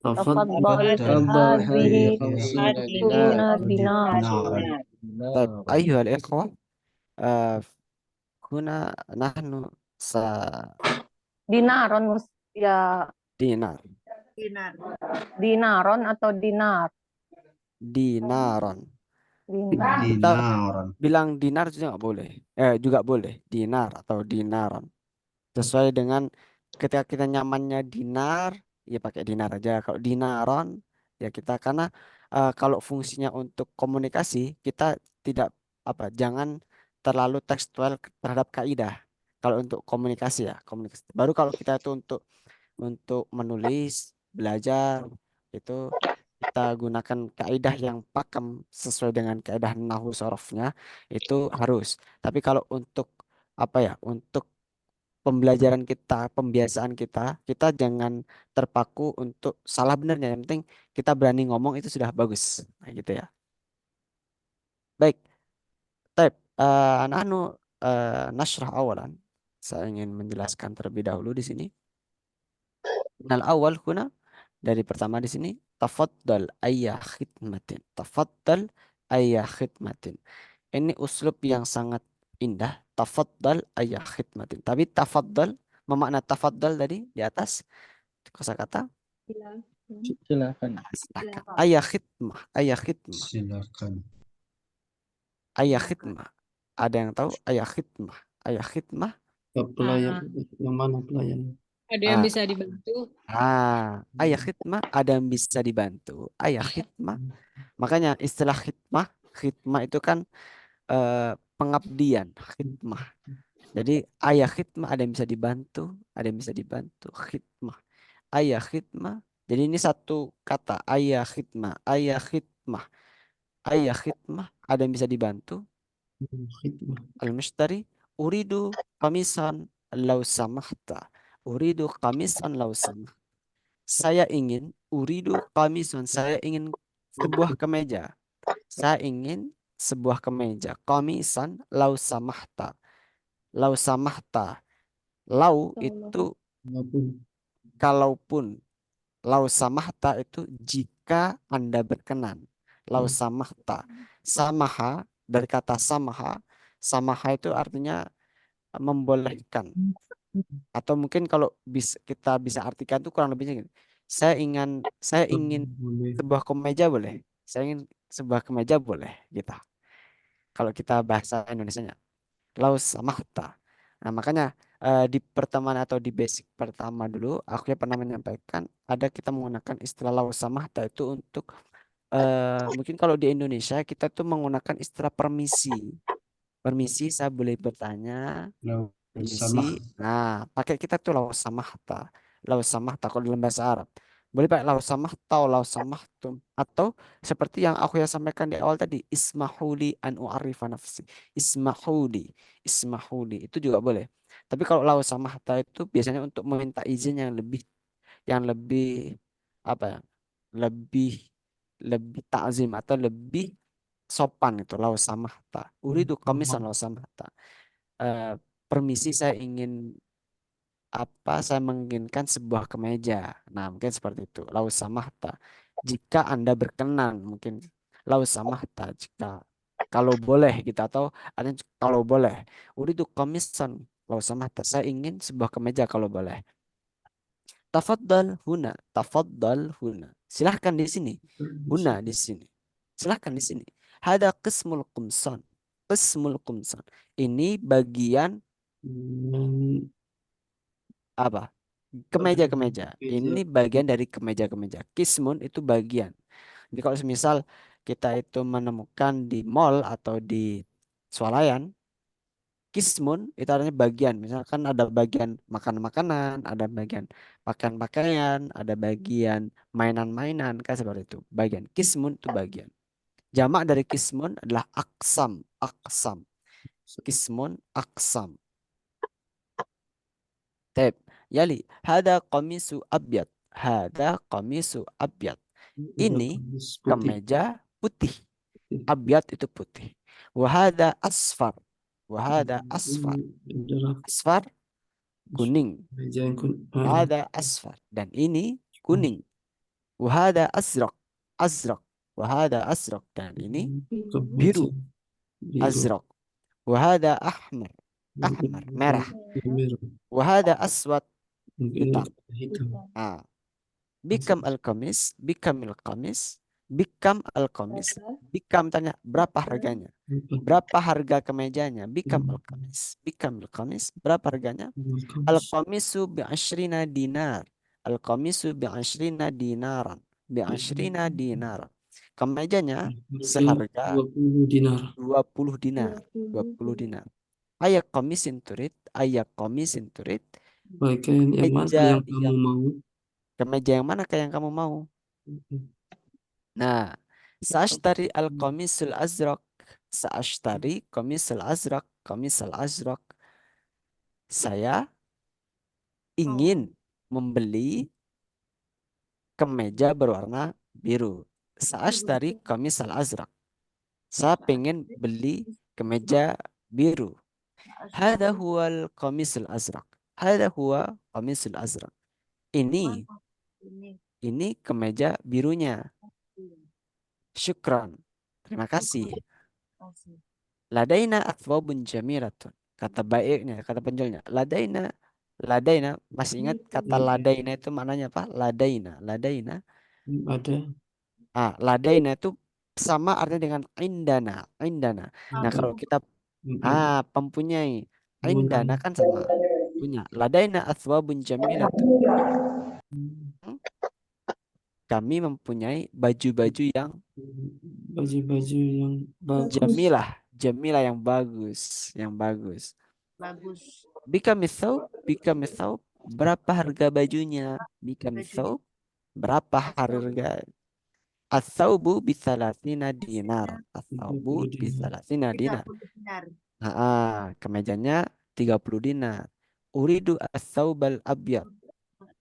تفضل تفضل هذه 50 دينارا دينار. طيب أيها الإخوة، هنا نحن Dinaron ya دينار. dinaron atau dinar. Dinaran. Dinar. Kita دينارا. bilang dinar juga nggak boleh. Juga boleh dinar atau dinaran. Sesuai dengan ketika kita nyamannya dinar, ya pakai dinar aja. Kalau dinaran, ya kita karena kalau fungsinya untuk komunikasi, kita tidak jangan terlalu tekstual terhadap kaidah. Kalau untuk komunikasi ya, komunikasi. Baru kalau kita itu untuk menulis, belajar itu kita gunakan kaidah yang pakem sesuai dengan kaidah nahwu sorofnya itu harus. Tapi kalau untuk untuk pembelajaran kita, pembiasaan kita, kita jangan terpaku untuk salah benernya. Yang penting kita berani ngomong itu sudah bagus. Nah, gitu ya. Baik. Baik. Nahnu nashrah awalan. Saya ingin menjelaskan terlebih dahulu di sini. Minal awal huna, dari pertama di sini, tafaddal ayya khidmatin. Tafaddal ayya khidmatin. Ini uslub yang sangat indah. Tafaddal ayya khidmatin. Tapi tafaddal, memakna tafaddal tadi di atas kosakata Silakan. Silakan. silakan. Ayya khidmah, ayya khidmah, Silakan. ayya khidmah. Ada yang tahu ayya khidmah? Ayya khidmah. Pelayan, yang mana pelayan? Ada yang Ah, bisa dibantu? ayah khidmah ada yang bisa dibantu. Ayah khidmah. Makanya istilah khidmah, khidmah itu kan pengabdian, khidmah. Jadi ayah khidmah ada yang bisa dibantu, ada yang bisa dibantu. Khidmah, ayah khidmah. Jadi ini satu kata, ayah khidmah, ayah khidmah, ayah khidmah. Ada yang bisa dibantu. Khidmah. Al-mushtari, uridu qamisan law samahta. Uridu qamisan law samahta. Saya ingin uridu qamisan, saya ingin sebuah kemeja. Saya ingin sebuah kemeja. Qamisan law samahta. Law samahta. Law itu Walaupun kalaupun. Law samahta itu jika Anda berkenan. Law samahta. Samaha dari kata samaha. Samaha itu artinya membolehkan. Atau mungkin kalau kita bisa artikan itu kurang lebihnya gini. Saya ingin boleh. sebuah kemeja boleh. Saya ingin sebuah kemeja boleh gitu. Kalau kita bahasa Indonesianya, laus samahta. Nah, makanya di pertemuan atau di basic pertama dulu, aku ya pernah menyampaikan ada kita menggunakan istilah laus samahta itu untuk mungkin kalau di Indonesia kita tuh menggunakan istilah permisi. Permisi, saya boleh bertanya. Law Permisi. samah. Nah, pakai kita tuh laus samahta. Laus samahta kalau dalam bahasa Arab. Boleh pakai laus samahta atau laus samahtum. Atau seperti yang aku ya sampaikan di awal tadi. Ismahuli an u'arifa nafsi. Ismahuli. Ismahuli. Itu juga boleh. Tapi kalau laus samahta itu biasanya untuk meminta izin yang lebih apa ya? Lebih lebih takzim atau lebih sopan itu laus samahta. Uridu qamisan laus samahta. Eh, permisi saya menginginkan sebuah kemeja. Nah, mungkin seperti itu. Lau samahta. Jika Anda berkenan, mungkin lau samahta jika kalau boleh gitu atau ada kalau boleh. Uridu qamisan lau samahta. Saya ingin sebuah kemeja kalau boleh. Tafaddal huna, tafaddal huna. Silahkan di sini. Huna di sini. Silahkan di sini. Hada qismul qumsan. Qismul qumsan. Ini bagian Hmm, apa? Kemeja-kemeja. Ini bagian dari kemeja-kemeja. Kismun itu bagian. Jadi kalau misal kita itu menemukan di mall atau di swalayan, kismun itu artinya bagian. Misalkan ada bagian makan makanan, ada bagian pakaian-pakaian, ada bagian mainan-mainan, kayak seperti itu. Bagian. Kismun itu bagian. Jamak dari kismun adalah aksam. Aksam. Kismun aksam. Tep. Yali. Hada qamisu abyad. Hada qamisu abyad. Ini gamis putih. kemeja putih. Abyad itu putih. Wahada asfar. Wahada asfar. Ini adalah Asfar kuning. meja yang Wahada asfar. Dan ini kuning. Wahada azrak. Azrak. Wahada azrak. Dan ini biru. biru. Azrak. Wahada ahmar. Ahmar. Merah. Merah. Wahada aswad. Ini Hitam. hitam. Ah. Bikam al-qamis. Bikam al-qamis. Bikam al-qamis. Bikam tanya berapa harganya? Berapa harga kemejanya? Bikam al-qamis. Bikam al-qamis. Berapa harganya? Al-qamisu bi'ashrina dinar. Al-qamisu bi'ashrina dinaran. Bi'ashrina dinaran. Kemejanya seharga 20 dinar. 20 dinar. 20 dinar. Ayak qamisin turid. Ayak qamisin turid. Pakaian yang mana Kemeja yang kamu mau? Kemeja yang mana yang kamu mau? Nah, sa'ashtari al-qamisul azraq. Sa'ashtari qamisul azraq. Qamisul azraq. Saya ingin membeli kemeja berwarna biru. Sa'ashtari qamisul azraq. Saya pengen beli kemeja biru. Hada huwal qamisul azraq. Hada huwa qamisul azraq. Ini kemeja birunya. Syukran. Terima kasih. Ladaina athwabun jamilatun. Kata baiknya, kata penjualnya. Ladaina, masih ingat kata ladaina itu maknanya apa? Ladaina. Ada. Ladaina itu sama artinya dengan indana. Nah, kalau kita mempunyai indana kan sama punya. Ladaina athwabun jamilatun. Kami mempunyai baju-baju yang Baju-baju yang bagus. jamilah yang bagus, Bika misau, berapa harga bajunya? Bika misau, berapa harga? As-saubu bisalasina dinar. As-saubu 30 dinar. bisalasina dinar. Kemejanya 30 dinar. Uridu as-saubal abyad.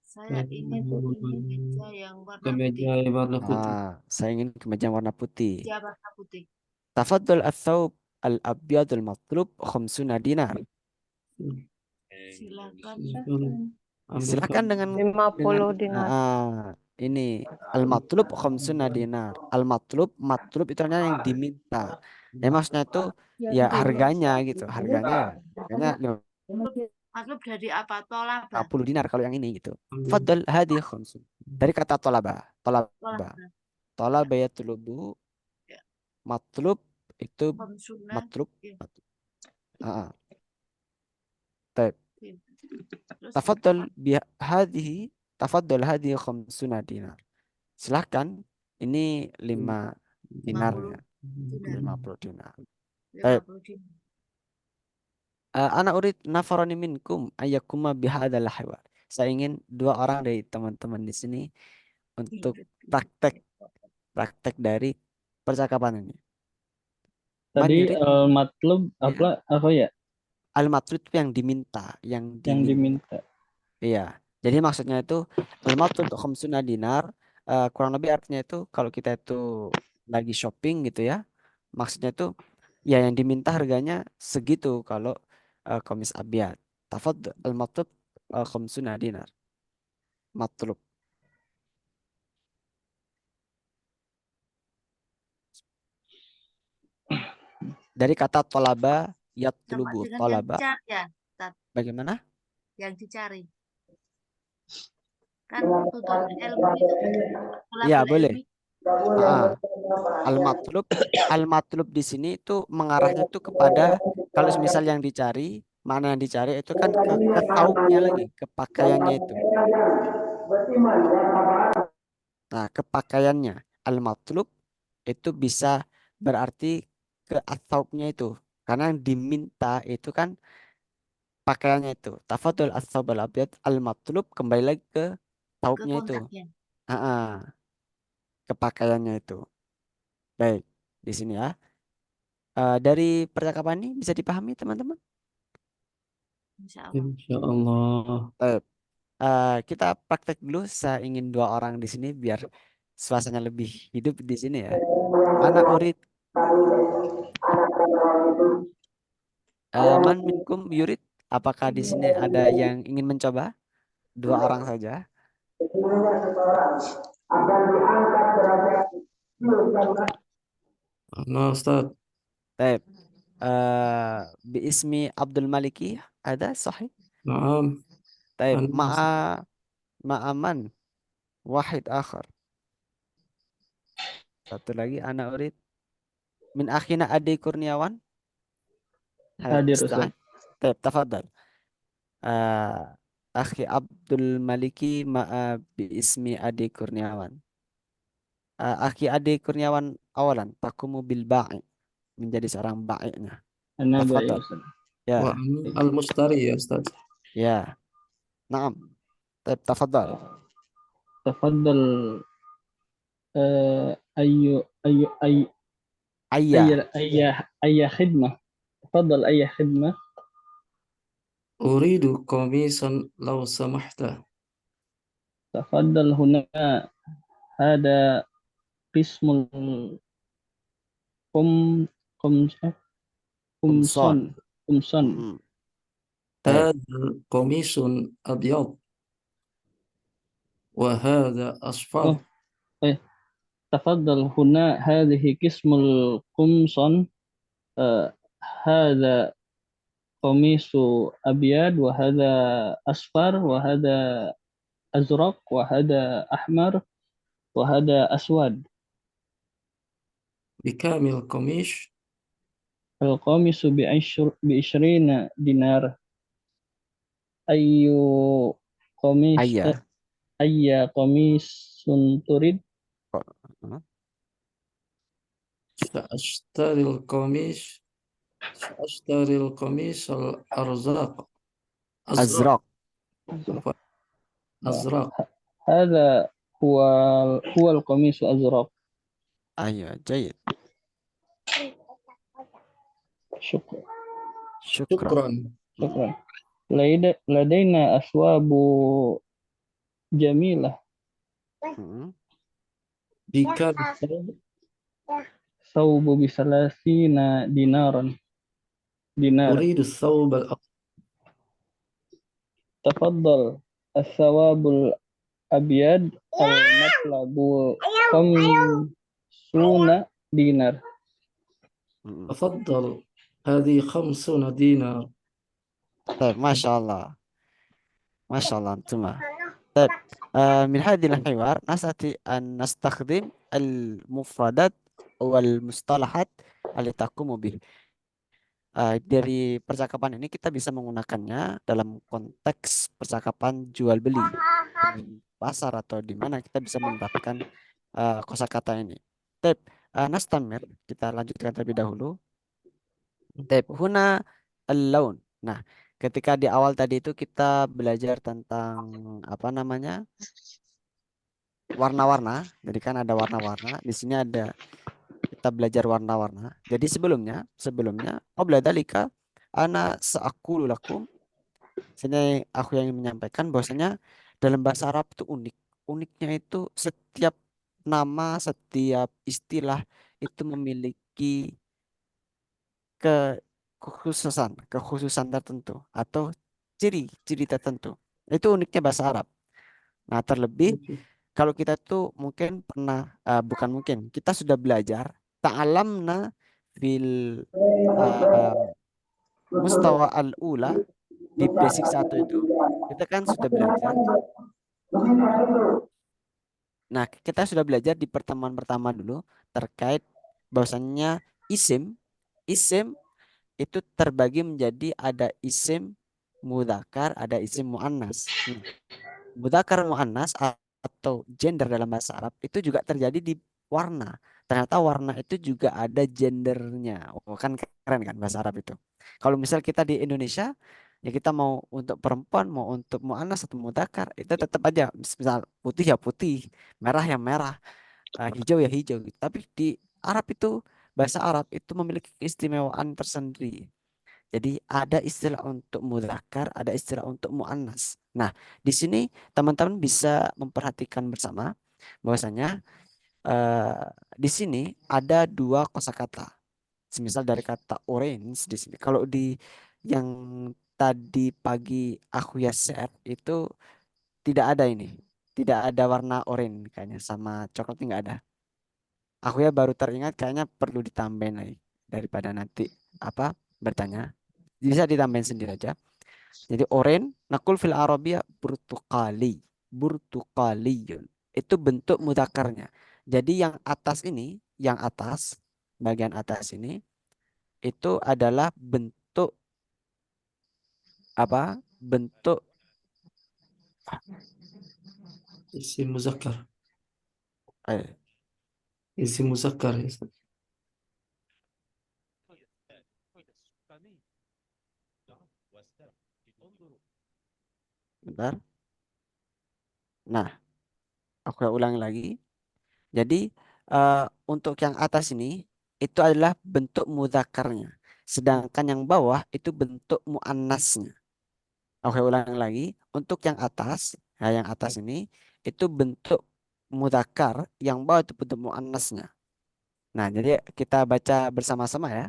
Saya ingin meja yang warna Kemeja putih. warna putih. Saya ingin kemeja warna putih. Meja warna putih. Tafaddal as-saub al-abyadul matlub 50 dinar. Silakan dengan 50 dinar. ini al-matlub 50 dinar. Matlub itu artinya yang diminta. Ya maksudnya itu ya harganya gitu. Harganya 50 dari apa? Tolaba. 50 dinar kalau yang ini gitu. Faddal hadi 50. Dari kata tolaba. Tolaba yatlubu. Matlub itu matlub. Baik. Tafaddal hadi 50 dinar. Silahkan, ini 5 dinarnya. 50 dinar. Baik. Ana urid nafarani minkum ayyakuma bihadzal hiwar. Saya ingin 2 orang dari teman-teman di sini untuk praktek dari percakapan ini. Tadi Yurid? matlub apa ya? Al-matlub itu yang diminta, yang diminta. Iya. Jadi maksudnya itu al-matlub 50 dinar, kurang lebih artinya itu kalau kita itu lagi shopping gitu ya. Maksudnya itu ya yang diminta harganya segitu kalau komis abyad. Tafad al-matlub 50 dinar. Matlub. Dari kata tolaba yatlubu. Tolaba. Bagaimana? Yang dicari. Kan tuntut ilmu itu. Iya, boleh. Al-matlub di sini itu mengarahnya itu kepada kalau misal yang dicari, mana yang dicari itu kan ke taubnya lagi, ke pakaiannya itu. Nah, ke pakaiannya. Al-matlub itu bisa berarti ke taubnya itu. Karena yang diminta itu kan pakaiannya itu. Tafadhol as-saub al-abyad al-matlub kembali lagi ke taubnya itu. Ke pakaiannya itu. Baik, di sini ya. Dari percakapan ini bisa dipahami teman-teman? Insya Allah. Baik. Kita praktek dulu. Saya ingin 2 orang di sini biar suasana lebih hidup di sini ya. Anak urid. Man minkum yurid. Apakah di sini ada yang ingin mencoba? 2 orang saja. Nah, Ustaz. Baik. Biismi Abdul Maliki ada sahih? Naam. Baik. Ana Ma'aman wahid akhar. Satu lagi anak urid min akhina Adi Kurniawan. Hadir, Ustaz. Baik, tafadhal. Akhi Abdul Maliki ma'a biismi Adi Kurniawan. Akhi Adi Kurniawan awalan takumu bil ba'i, menjadi seorang ba'i'nya. Ana baik, Tafadhal. Ustaz. Ya, wa al-mustari ya Ustaz. ya. Naam. Baik, tafadhal. Tafaddal ayu Ayya. khidmah. Tafaddal ayya khidmah. Uridu qamisan law samahta. Tafaddal huna hada qismul Qumsan. qumsan. Baik. Hada qamisun abyad. وهذا أصفر. Oh, تفضل هنا هذه قسم القمصان. هذا قميص أبيض، وهذا أصفر، وهذا أزرق، وهذا أحمر، وهذا أسود. بكام القميص؟ القميص ب20 دينار. أي قميص Ayya. أي قميص تريد؟ سأشتري القميص الأزرق. Azraq. أزرق. هذا هو القميص الأزرق. Ayya, جيد. شكرا. Syukran. شكرا. لدينا أثواب جميلة. Mm. بكام الثوب؟ ثوب ب30 دينار. أريد الثوب الأبيض. تفضل الثواب الأبيض المطلب 50 دينار. Mm. تفضل هذه 50 دينار. طيب ما شاء الله، ما شاء الله أنتما. طيب من هذه الحوار نستطيع أن نستخدم المفردات والمصطلحات اللي تقوم به. Dari percakapan ini kita bisa menggunakannya dalam konteks percakapan jual beli di pasar atau di mana kita bisa menerapkan kosakata ini. Tep, nastamir, kita lanjutkan terlebih dahulu. Tep, huna al-laun. Nah, ketika di awal tadi itu kita belajar tentang apa namanya? Warna-warna. Jadi kan ada warna-warna. Di sini ada kita belajar warna-warna. Jadi sebelumnya qabla dalika ana sa'aqulu lakum. Sini aku yang menyampaikan bahwasanya dalam bahasa Arab itu unik. Uniknya itu setiap nama, setiap istilah itu memiliki kekhususan tertentu atau ciri-ciri tertentu. Itu uniknya bahasa Arab. Nah, terlebih kalau kita tuh mungkin pernah bukan mungkin, kita sudah belajar ta'alamna fil mustawa al-ula di basic 1 itu kita kan sudah belajar. Nah, kita sudah belajar di pertemuan pertama dulu terkait bahwasannya isim itu terbagi menjadi ada isim mudzakkar, ada isim muannas. Mudzakkar muannas atau gender dalam bahasa Arab itu juga terjadi di warna. Ternyata warna itu juga ada gendernya. Oh, kan keren kan bahasa Arab itu. Kalau misal kita di Indonesia, ya kita mau untuk perempuan, mau untuk muannas atau mudzakkar, itu tetap aja misal putih ya putih, merah ya merah, hijau ya hijau gitu. Tapi di Arab itu bahasa Arab itu memiliki keistimewaan tersendiri. Jadi ada istilah untuk mudzakkar, ada istilah untuk muannas. Nah, di sini teman-teman bisa memperhatikan bersama bahwasanya di sini ada 2 kosakata. Semisal dari kata orange di sini. Kalau di yang tadi pagi aku ya share itu tidak ada ini. Tidak ada warna oranye kayaknya sama coklat nggak ada. Aku ya baru teringat kayaknya perlu ditambahin lagi daripada nanti apa bertanya. Bisa ditambahin sendiri aja. Jadi oren nakul fil Arabia burtukaliyun. Itu bentuk mudzakarnya. Jadi yang atas ini, yang atas, bagian atas ini itu adalah bentuk apa? Bentuk isim muzakkar. eh, Isim muzakkar ya Ustaz. bentar. Nah, aku ulangi lagi. Jadi untuk yang atas ini itu adalah bentuk mudzakarnya. Sedangkan yang bawah itu bentuk muannasnya. Oke, ulangi lagi. Untuk yang atas, nah yang atas ini itu bentuk mudzakkar, yang bawah itu bentuk muannasnya. Nah, jadi kita baca bersama-sama ya.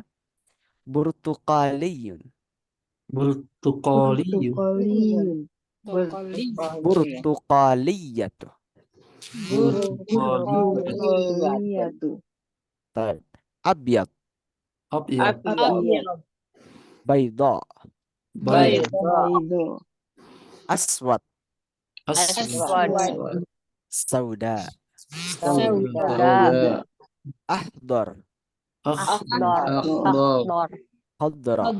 Burtuqaliyun. Burtuqaliyun. Burtuqaliyatu. Burqaliyatu. طيب أبيض أبيض Abyad. بيضاء بيض Baydo. أسود أسود سوداء Sauda. أخضر أخضر أخضر خضراء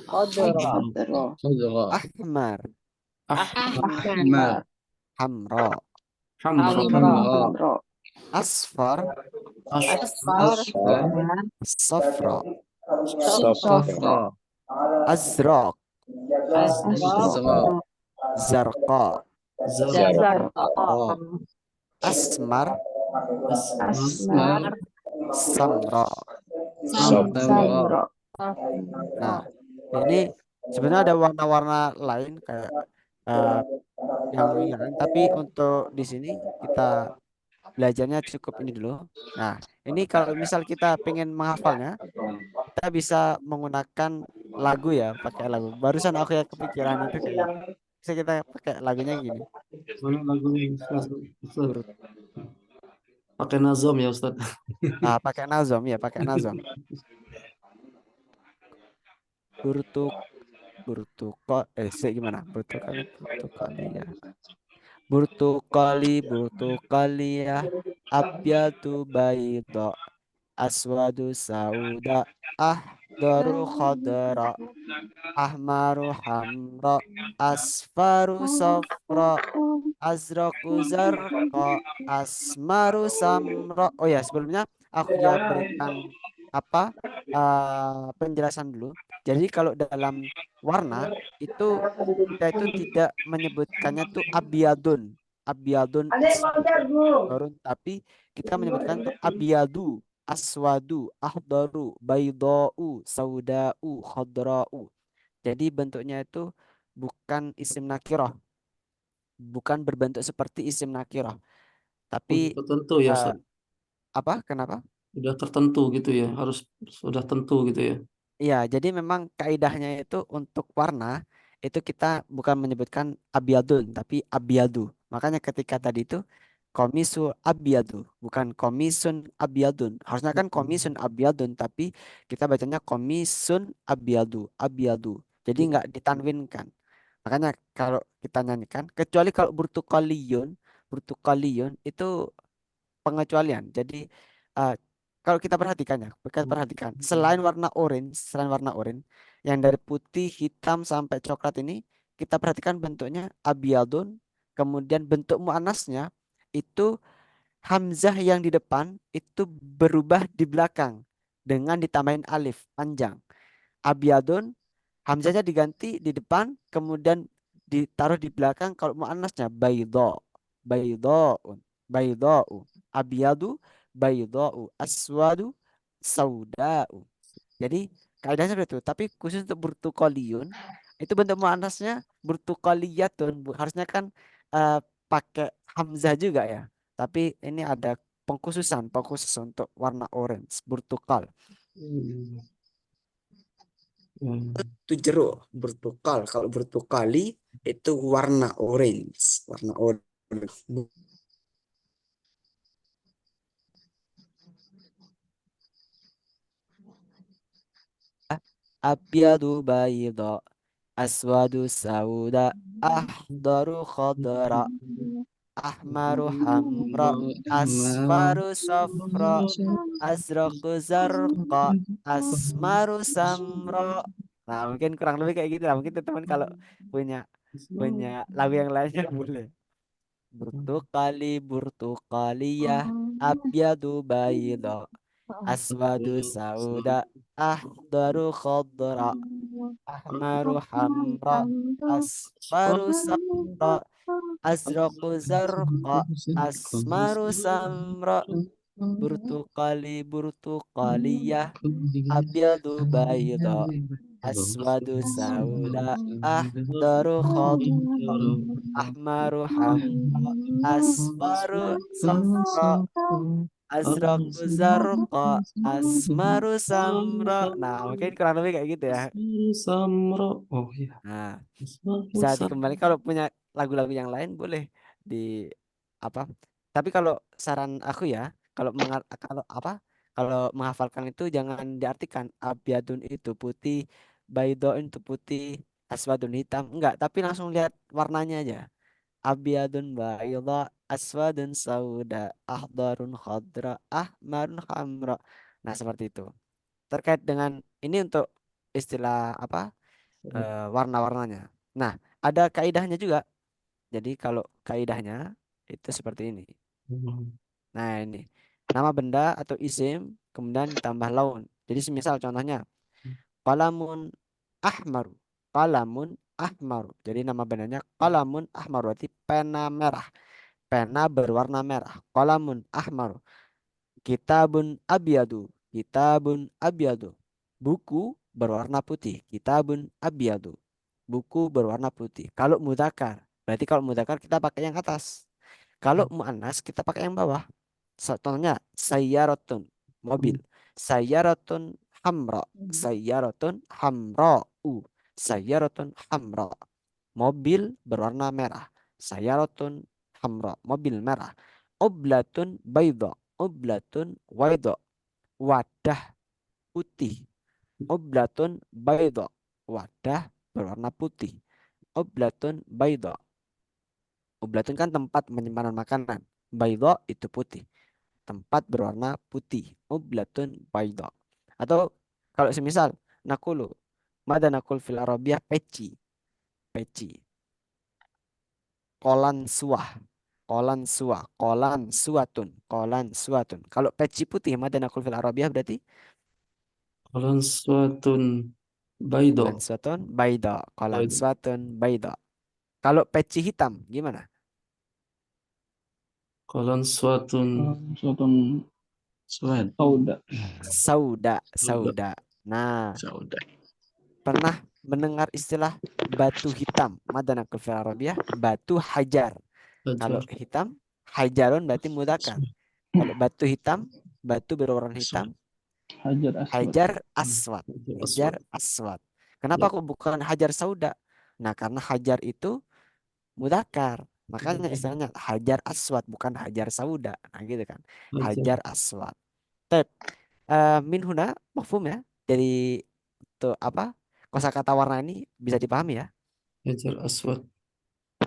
Khadra. خضراء أحمر أحمر حمراء حمراء حمراء أصفر أصفر أصفر صفراء صفراء أزرق أزرق زرقاء زرقاء أسمر أسمر سمراء. سمراء Nah, ini sebenarnya ada warna-warna lain kayak eh, yang lain, tapi untuk di sini kita belajarnya cukup ini dulu. Nah, ini kalau misal kita pengen menghafalnya, kita bisa menggunakan lagu ya, pakai lagu. Barusan aku ya kepikiran itu kayak bisa kita pakai lagunya gini. mana lagunya Ustaz? Ustaz, Burut. pakai nazom ya Ustaz. Pakai nazom ya, pakai nazom. Gimana? Burtukali ya. Abyadu bayda. Aswadu sauda. Ahdaru khadra. Ahmaru hamra. Asfaru safra. Azraku zarqa. Asmaru samra. Oh ya, sebelumnya aku ya berikan penjelasan dulu. Jadi kalau dalam warna itu kita itu tidak menyebutkannya tuh abiyadun aswadun, tapi kita menyebutkan tuh abiyadu aswadu ahdaru baydau saudau khadrau. Jadi bentuknya itu bukan isim nakirah, bukan berbentuk seperti isim nakirah, tapi Tertentu ya eh, Ustaz. kenapa? Sudah tertentu gitu ya, harus sudah tentu gitu ya. Iya, jadi memang kaidahnya itu untuk warna itu kita bukan menyebutkan abiyadun tapi abiyadu. Makanya ketika tadi itu komisu abiyadu bukan komisun abiyadun. Harusnya kan komisun abiyadun tapi kita bacanya komisun abiyadu. Jadi nggak ditanwinkan. Makanya kalau kita nyanyikan kecuali kalau burtukaliyun itu pengecualian. Jadi eh, kalau kita perhatikan selain warna orange yang dari putih, hitam sampai coklat ini kita perhatikan bentuknya abiyadun, kemudian bentuk muannasnya itu hamzah yang di depan itu berubah di belakang dengan ditambahin alif panjang. Abiyadun hamzahnya diganti di depan kemudian ditaruh di belakang kalau muannasnya baydaun baydau abiyadu baydau aswadu saudau. Jadi kaidahnya seperti itu. Tapi khusus untuk burtukaliyun itu bentuk muannasnya burtukaliyatun. Harusnya kan eh, pakai hamzah juga ya. Tapi ini ada pengkhususan untuk warna orange burtukal. Itu jeruk burtukal. Kalau burtukali itu warna orange. Abyadu bayda aswadu sauda ahdaru khadra ahmaru hamra asfaru safra azraku zarqa asmaru samra. Nah, mungkin kurang lebih kayak gitu lah. Mungkin teman-teman kalau punya lagu yang lainnya boleh. Burtukaliyah abyadu bayda aswadu sauda ahdaru khadra ahmaru hamra asfaru safra azraku zarqa asmaru samra. Burtukaliyah abyadu bayda aswadu sauda ahdaru khadra ahmaru hamra asfaru safra azraku zarqa asmaru samra. Nah, mungkin kurang lebih kayak gitu ya. Samro. Oh iya. Nah, bisa dikembali kalau punya lagu-lagu yang lain boleh di apa Tapi kalau saran aku ya, kalau apa? Kalau menghafalkan itu jangan diartikan abyadun itu putih, baydun itu putih, aswadun hitam. Enggak, tapi langsung lihat warnanya aja. Abyadun bayda, aswadun sauda, ahdarun khadra, ahmarun hamra. Nah, seperti itu. Terkait dengan ini untuk istilah apa? Warna-warnanya. Nah, ada kaidahnya juga. Jadi kalau kaidahnya itu seperti ini. Nah, ini nama benda atau isim kemudian ditambah laun. Jadi semisal contohnya qalamun ahmaru. Qalamun ahmaru. Jadi nama bendanya qalamun ahmaru berarti pena merah. Pena berwarna merah. Qalamun ahmaru. Kitabun abyadu. Kitabun abyadu. Buku berwarna putih. Kitabun abyadu. Buku berwarna putih. Kalau mudzakkar, berarti kalau mudzakkar kita pakai yang atas. Kalau muannas kita pakai yang bawah. Contohnya sayyaratun mobil. Sayyaratun hamra. Sayyaratun hamra'u. Sayyaratun hamra. Mobil berwarna merah. Sayyaratun hamra. Mobil merah. Oblatun bayda. Oblatun wayda. Wadah putih. Oblatun bayda. Wadah berwarna putih. Oblatun bayda. Oblatun kan tempat penyimpanan makanan. Bayda itu putih. Tempat berwarna putih. Ublatun bayda. Atau kalau semisal nakulu, mada nakul fil arabiyah peci. Peci. Kolan suah. Kolan suah. Kolan suatun. Kolan suatun. Kalau peci putih mada nakul fil arabiyah berarti Kolan suatun baydo. kolan suatun bayda. Kolan Baydo. suatun bayda. Kalau peci hitam gimana? Kolan suatun Suatun Suat. sauda. Sauda. Sauda. Sauda. Nah, Sauda. pernah mendengar istilah batu hitam? Mada nakul fil arabiyah batu hajar. Kalau Hajar. hitam, hajarun berarti mudzakkar. Kalau batu hitam, batu berwarna Aswad. hitam, Hajar aswad. hajar aswad. Hajar Hajar aswad. aswad. Kenapa Ya. kok bukan hajar sauda? Nah, karena hajar itu mudzakkar. Makanya istilahnya hajar aswad bukan hajar sauda. Nah, gitu kan. Hajar. Hajar aswad. Tet. Min huna mafhum ya. Dari tuh apa? Kosakata warna ini bisa dipahami ya. Hajar aswad.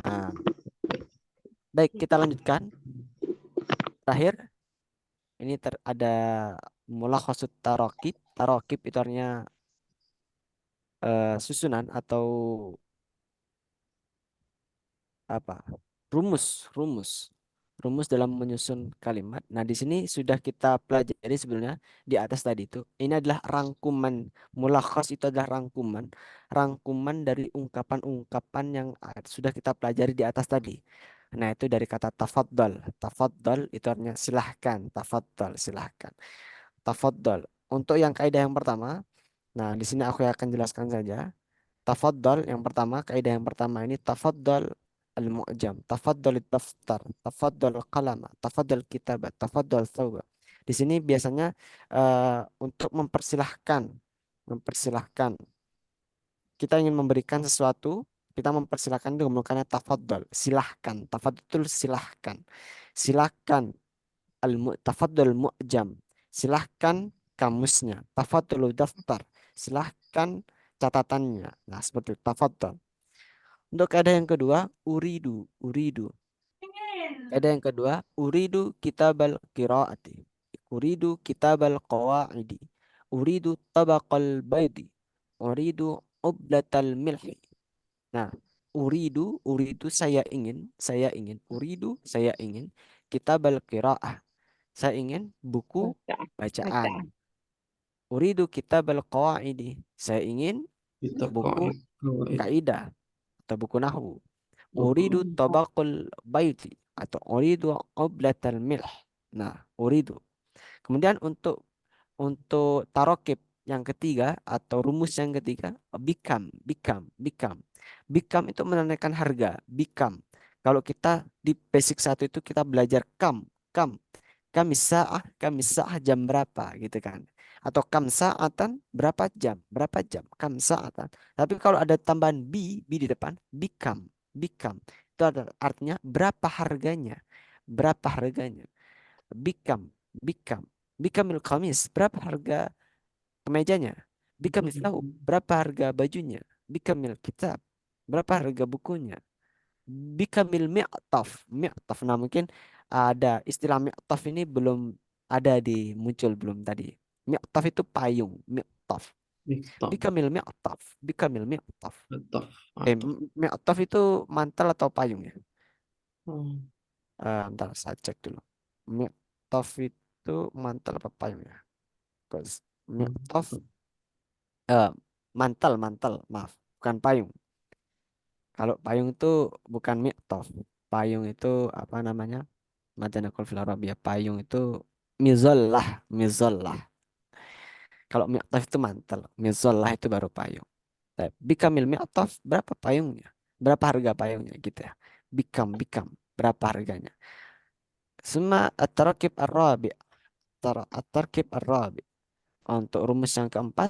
Nah, baik, kita lanjutkan. Terakhir, ini ada mulakhasut tarokib. Tarokib itu artinya susunan atau apa? Rumus dalam menyusun kalimat. Nah, di sini sudah kita pelajari sebelumnya di atas tadi itu. Ini adalah rangkuman. Mulakhas itu adalah rangkuman dari ungkapan-ungkapan yang sudah kita pelajari di atas tadi. Nah, itu dari kata tafaddal. Tafaddal itu artinya silahkan. Tafaddal, silahkan. Tafaddal. Untuk yang kaidah yang pertama, nah di sini aku akan jelaskan saja. Tafaddal yang pertama, kaidah yang pertama ini tafaddal al-mu'jam, tafaddal daftar, tafaddal qalama, tafaddal kitabat, tafaddal thawba. Di sini biasanya untuk mempersilahkan kita ingin memberikan sesuatu, kita mempersilahkan itu menggunakan tafaddal, silahkan, tafaddul silahkan. Silahkan tafaddul mu'jam. Silahkan kamusnya. Tafaddul daftar. Silahkan catatannya. Nah, seperti itu. Tafaddal. Untuk kaidah yang kedua, uridu. Uridu. Kaidah yang kedua, uridu kitabal qiraati. Uridu kitabal qawaidi. Uridu tabaqal baidi. Uridu ublatal milhi. Nah, uridu uridu saya ingin kitabal qiraah. Saya ingin buku bacaan. Uridu kitabal qawaidi. Saya ingin Kita buku kawaid. kaidah atau buku nahwu. Buku. Uridu tabaqul baiti atau uridu ublatal milh. Nah, uridu. Kemudian untuk tarokib yang ketiga atau rumus yang ketiga, bikam. Bikam itu menandakan harga, bikam. Kalau kita di basic 1 itu kita belajar kam. Kami sa'ah jam berapa gitu kan. Atau kam sa'atan berapa jam, kam sa'atan. Tapi kalau ada tambahan bi di depan, bikam. Itu ada artinya berapa harganya. berapa harganya? Bikam, bikam, bikamil kamis, berapa harga kemejanya? Bikamil thawb, berapa harga bajunya? Bikamil kitab, berapa harga bukunya? Bikamil mi'taf, mi'taf. Nah, mungkin ada istilah mi'taf ini belum ada muncul belum tadi. Mi'taf itu payung, mi'taf. Miktaf. Bikamil mi'taf, bikamil mi'taf. Ataf. Eh, Ataf. mi'taf itu mantel atau payung ya? Hmm. Bentar, saya cek dulu. Mi'taf itu mantel apa payung ya? Mi'taf, eh, mantel, mantel, maaf, bukan payung. Kalau payung itu bukan mi'taf. Payung itu apa namanya? Madanakul fil Arabia. Payung itu mizallah, mizallah. Kalau mi'taf itu mantel, mizallah itu baru payung. Bikamil mi'taf, berapa payungnya? Berapa harga payungnya gitu ya? Bikam, berapa harganya? Semua at-tarakib ar-rabi. At-tarakib ar-rabi. Untuk rumus yang keempat,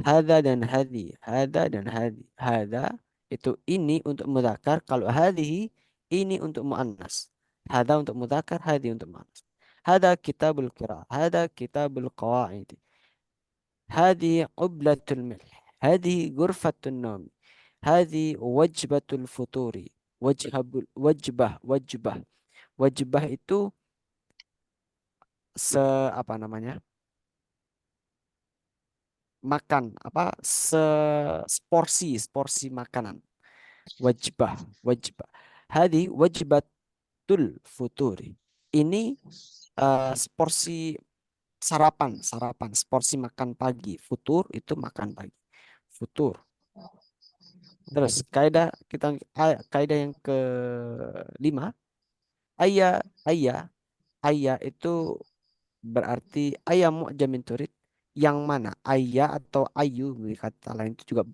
hada dan hadi, hada dan hadi. Hada itu ini untuk mudzakkar, kalau hadhihi ini untuk muannas. Hada untuk mudzakkar, hadi untuk muannas. Hada kitabul qiraah, hada kitabul qawaid. Hadi ublatul milh, hadi ghurfatun nawm. Hadi wajbatul futuri. Wajbah. Wajbah itu apa namanya? Makan apa seporsi makanan. Wajbah. Hadi wajbatul futuri. Ini seporsi sarapan, seporsi makan pagi. Futur itu makan pagi. Futur. Terus kaidah yang kelima, ayah itu berarti ayah mu'jamin turid, yang mana ayah atau ayu, kata lain itu juga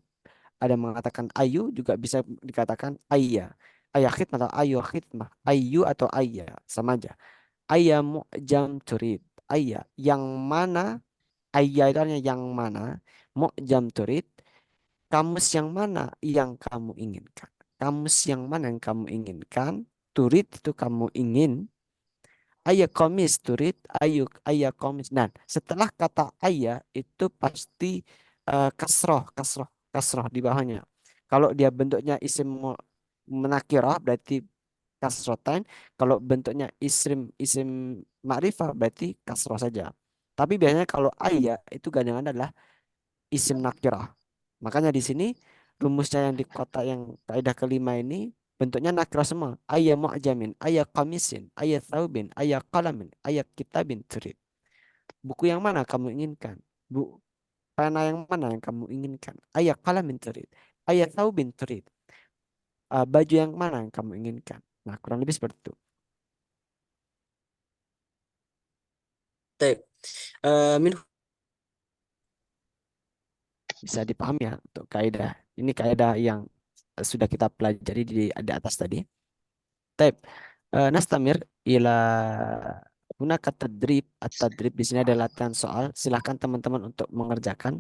ada mengatakan ayu, juga bisa dikatakan ayah khidmah atau ayu atau ayah sama aja. Ayah mu'jam turid, ayah yang mana, ayah itu artinya yang mana, mu'jam turid, kamus yang mana yang kamu inginkan, kamus yang mana yang kamu inginkan, turid itu kamu ingin. Ayah komis turid, ayah komis. Nah, setelah kata ayah itu pasti kasroh di bawahnya. Kalau dia bentuknya isim menakirah berarti kasrotain. Kalau bentuknya isim ma'rifah berarti kasroh saja. Tapi biasanya kalau ayah itu ganjangan adalah isim nakirah. Makanya di sini rumusnya yang di kotak yang kaidah kelima ini bentuknya nakirah semua. Ayah mu'jamin, ayah qamisin, ayah thawbin, ayah qalamin, ayah kitabin turid. Buku yang mana kamu inginkan? Pena yang mana yang kamu inginkan? Ayah qalamin turid, ayah thawbin turid. Baju yang mana yang kamu inginkan? Nah, kurang lebih seperti itu. Baik. Min bisa dipahami ya untuk kaidah. Ini kaidah yang sudah kita pelajari di atas tadi. Taib. Nastamir ila gunakan tadrib. At-tadrib di sini ada latihan soal. Silakan teman-teman untuk mengerjakan.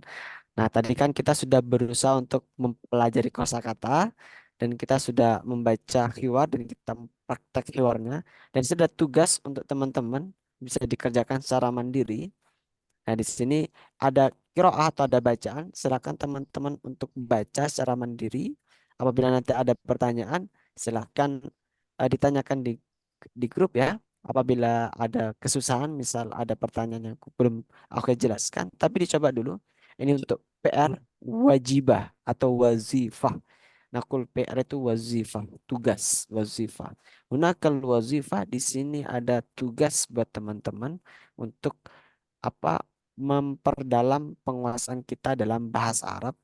Nah, tadi kan kita sudah berusaha untuk mempelajari kosakata dan kita sudah membaca hiwar dan kita praktek hiwarnya, dan sudah tugas untuk teman-teman bisa dikerjakan secara mandiri. Nah, di sini ada qiraah atau ada bacaan. Silakan teman-teman untuk baca secara mandiri. Apabila nanti ada pertanyaan, silakan ditanyakan di grup ya. Apabila ada kesusahan, misal ada pertanyaan yang belum aku jelaskan, tapi dicoba dulu. Ini untuk PR wajibah atau wazifah. Nakul PR itu wazifah, tugas, wazifah. Gunakan wazifah, di sini ada tugas buat teman-teman untuk apa, memperdalam penguasaan kita dalam bahasa Arab.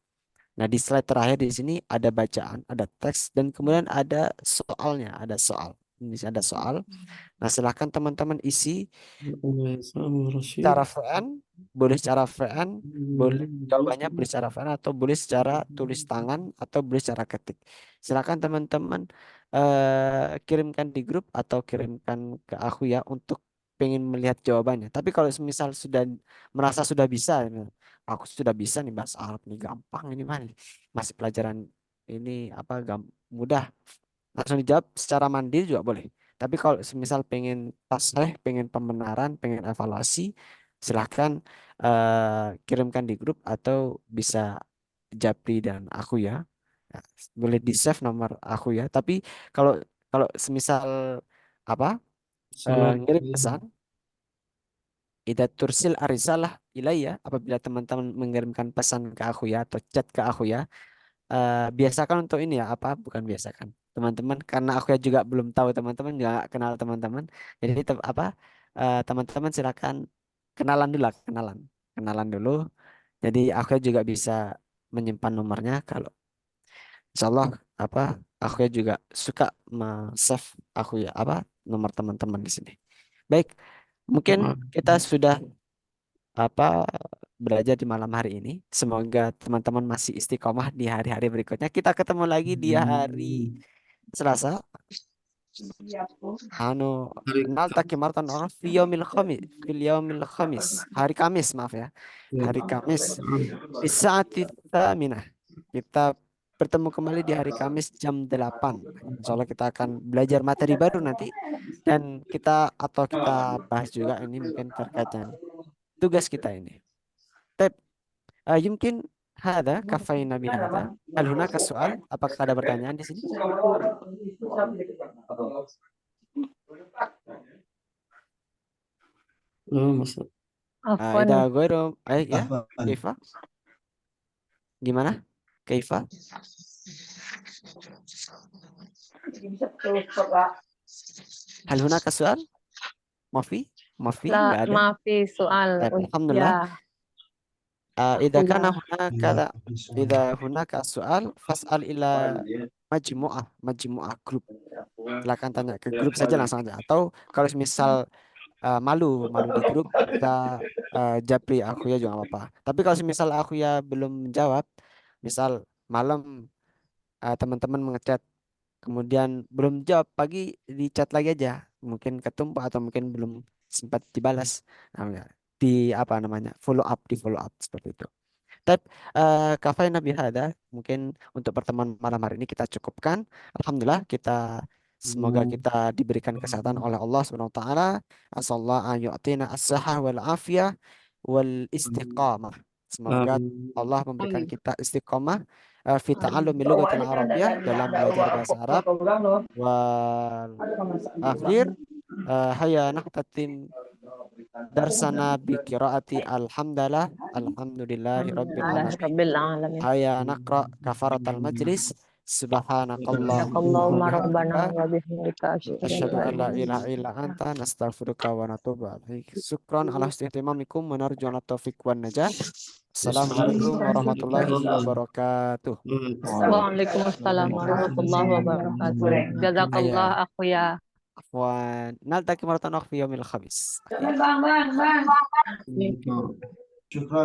Nah, di slide terakhir di sini ada bacaan, ada teks, dan kemudian ada soalnya, ada soal. Ini ada soal. Nah, silahkan teman-teman isi secara VN, boleh secara VN, boleh jawabannya boleh secara VN atau boleh secara tulis tangan atau boleh secara ketik. Silakan teman-teman kirimkan di grup atau kirimkan ke aku ya untuk pengen melihat jawabannya. Tapi kalau misal sudah merasa sudah bisa, aku sudah bisa nih bahasa Arab nih, gampang ini mah masih pelajaran ini apa mudah, langsung dijawab secara mandiri juga boleh. Tapi kalau semisal pengen tashleh, pengen pembenaran, pengen evaluasi, silahkan kirimkan di grup atau bisa Japri dan aku ya. Ya, boleh di save nomor aku ya. Tapi kalau kalau semisal apa Salat. ngirim pesan, Ida tursil arisalah ilayya, apabila teman-teman mengirimkan pesan ke aku ya atau chat ke aku ya, biasakan untuk ini ya, apa bukan biasakan teman-teman, karena aku ya juga belum tahu, teman-teman juga nggak kenal teman-teman, jadi teman-teman silakan kenalan dulu lah, kenalan dulu, jadi aku ya juga bisa menyimpan nomornya. Kalau insya Allah apa aku ya juga suka save aku ya apa nomor teman-teman di sini. Baik, mungkin kita sudah apa belajar di malam hari ini. Semoga teman-teman masih istiqomah di hari-hari berikutnya. Kita ketemu lagi di hari Selasa. Anu naltaqi maratan ukhra fil yaumil khamis. Hari Kamis, maaf ya. Hari Kamis di saat minah. Kita bertemu kembali di hari Kamis jam 8. Insya Allah kita akan belajar materi baru nanti, dan kita bahas juga ini mungkin terkait dengan tugas kita ini. Tep, yumkin hada kafaina bihada. Hal hunaka soal? Apakah ada pertanyaan di sini? Mas. Afwan. Ida goiro, ya, Kaifa? Gimana? Kaifa? Hal hunaka soal? Mafi? Mafi? La Nggak ada. maafi soal. Baik, alhamdulillah. Idza kana hunaka soal fas'al ila majmu'ah grup. Silakan tanya ke grup saja langsung aja. Atau kalau misal malu di grup, kita japri aku ya juga nggak apa-apa. Tapi kalau misal aku ya belum menjawab, misal malam teman-teman mengechat kemudian belum jawab pagi, di chat lagi aja, mungkin ketumpuk atau mungkin belum sempat dibalas, nah, di follow up seperti itu. Tapi kafaina bihada, mungkin untuk pertemuan malam hari ini kita cukupkan. Alhamdulillah, semoga kita diberikan kesehatan oleh Allah Subhanahu wa taala. Asallahu an yu'tina as-sahah wal afiyah wal istiqamah. Semoga Allah memberikan kita istiqamah fi ta'allumi lughatil arabiyyah, dalam belajar bahasa Arab. Wal akhir haya nahtatim darsana bi qiraati alhamdulillahi rabbil alamin. Rabbil alamin. Haya naqra kafaratal majlis. Allahumma rabbana wa bihamdika Asyhadu an la ilaha illa anta nastaghfiruka wa natubu ilaik. Syukran ala ihtimamikum wa narju ala taufiq wan najah. Assalamualaikum warahmatullahi wabarakatuh. Waalaikumsalam warahmatullahi wabarakatuh. Jazakallah akhuya. Afwan. Naltaqi maratan ukhra fi yaumil khamis. Bang. Syukran.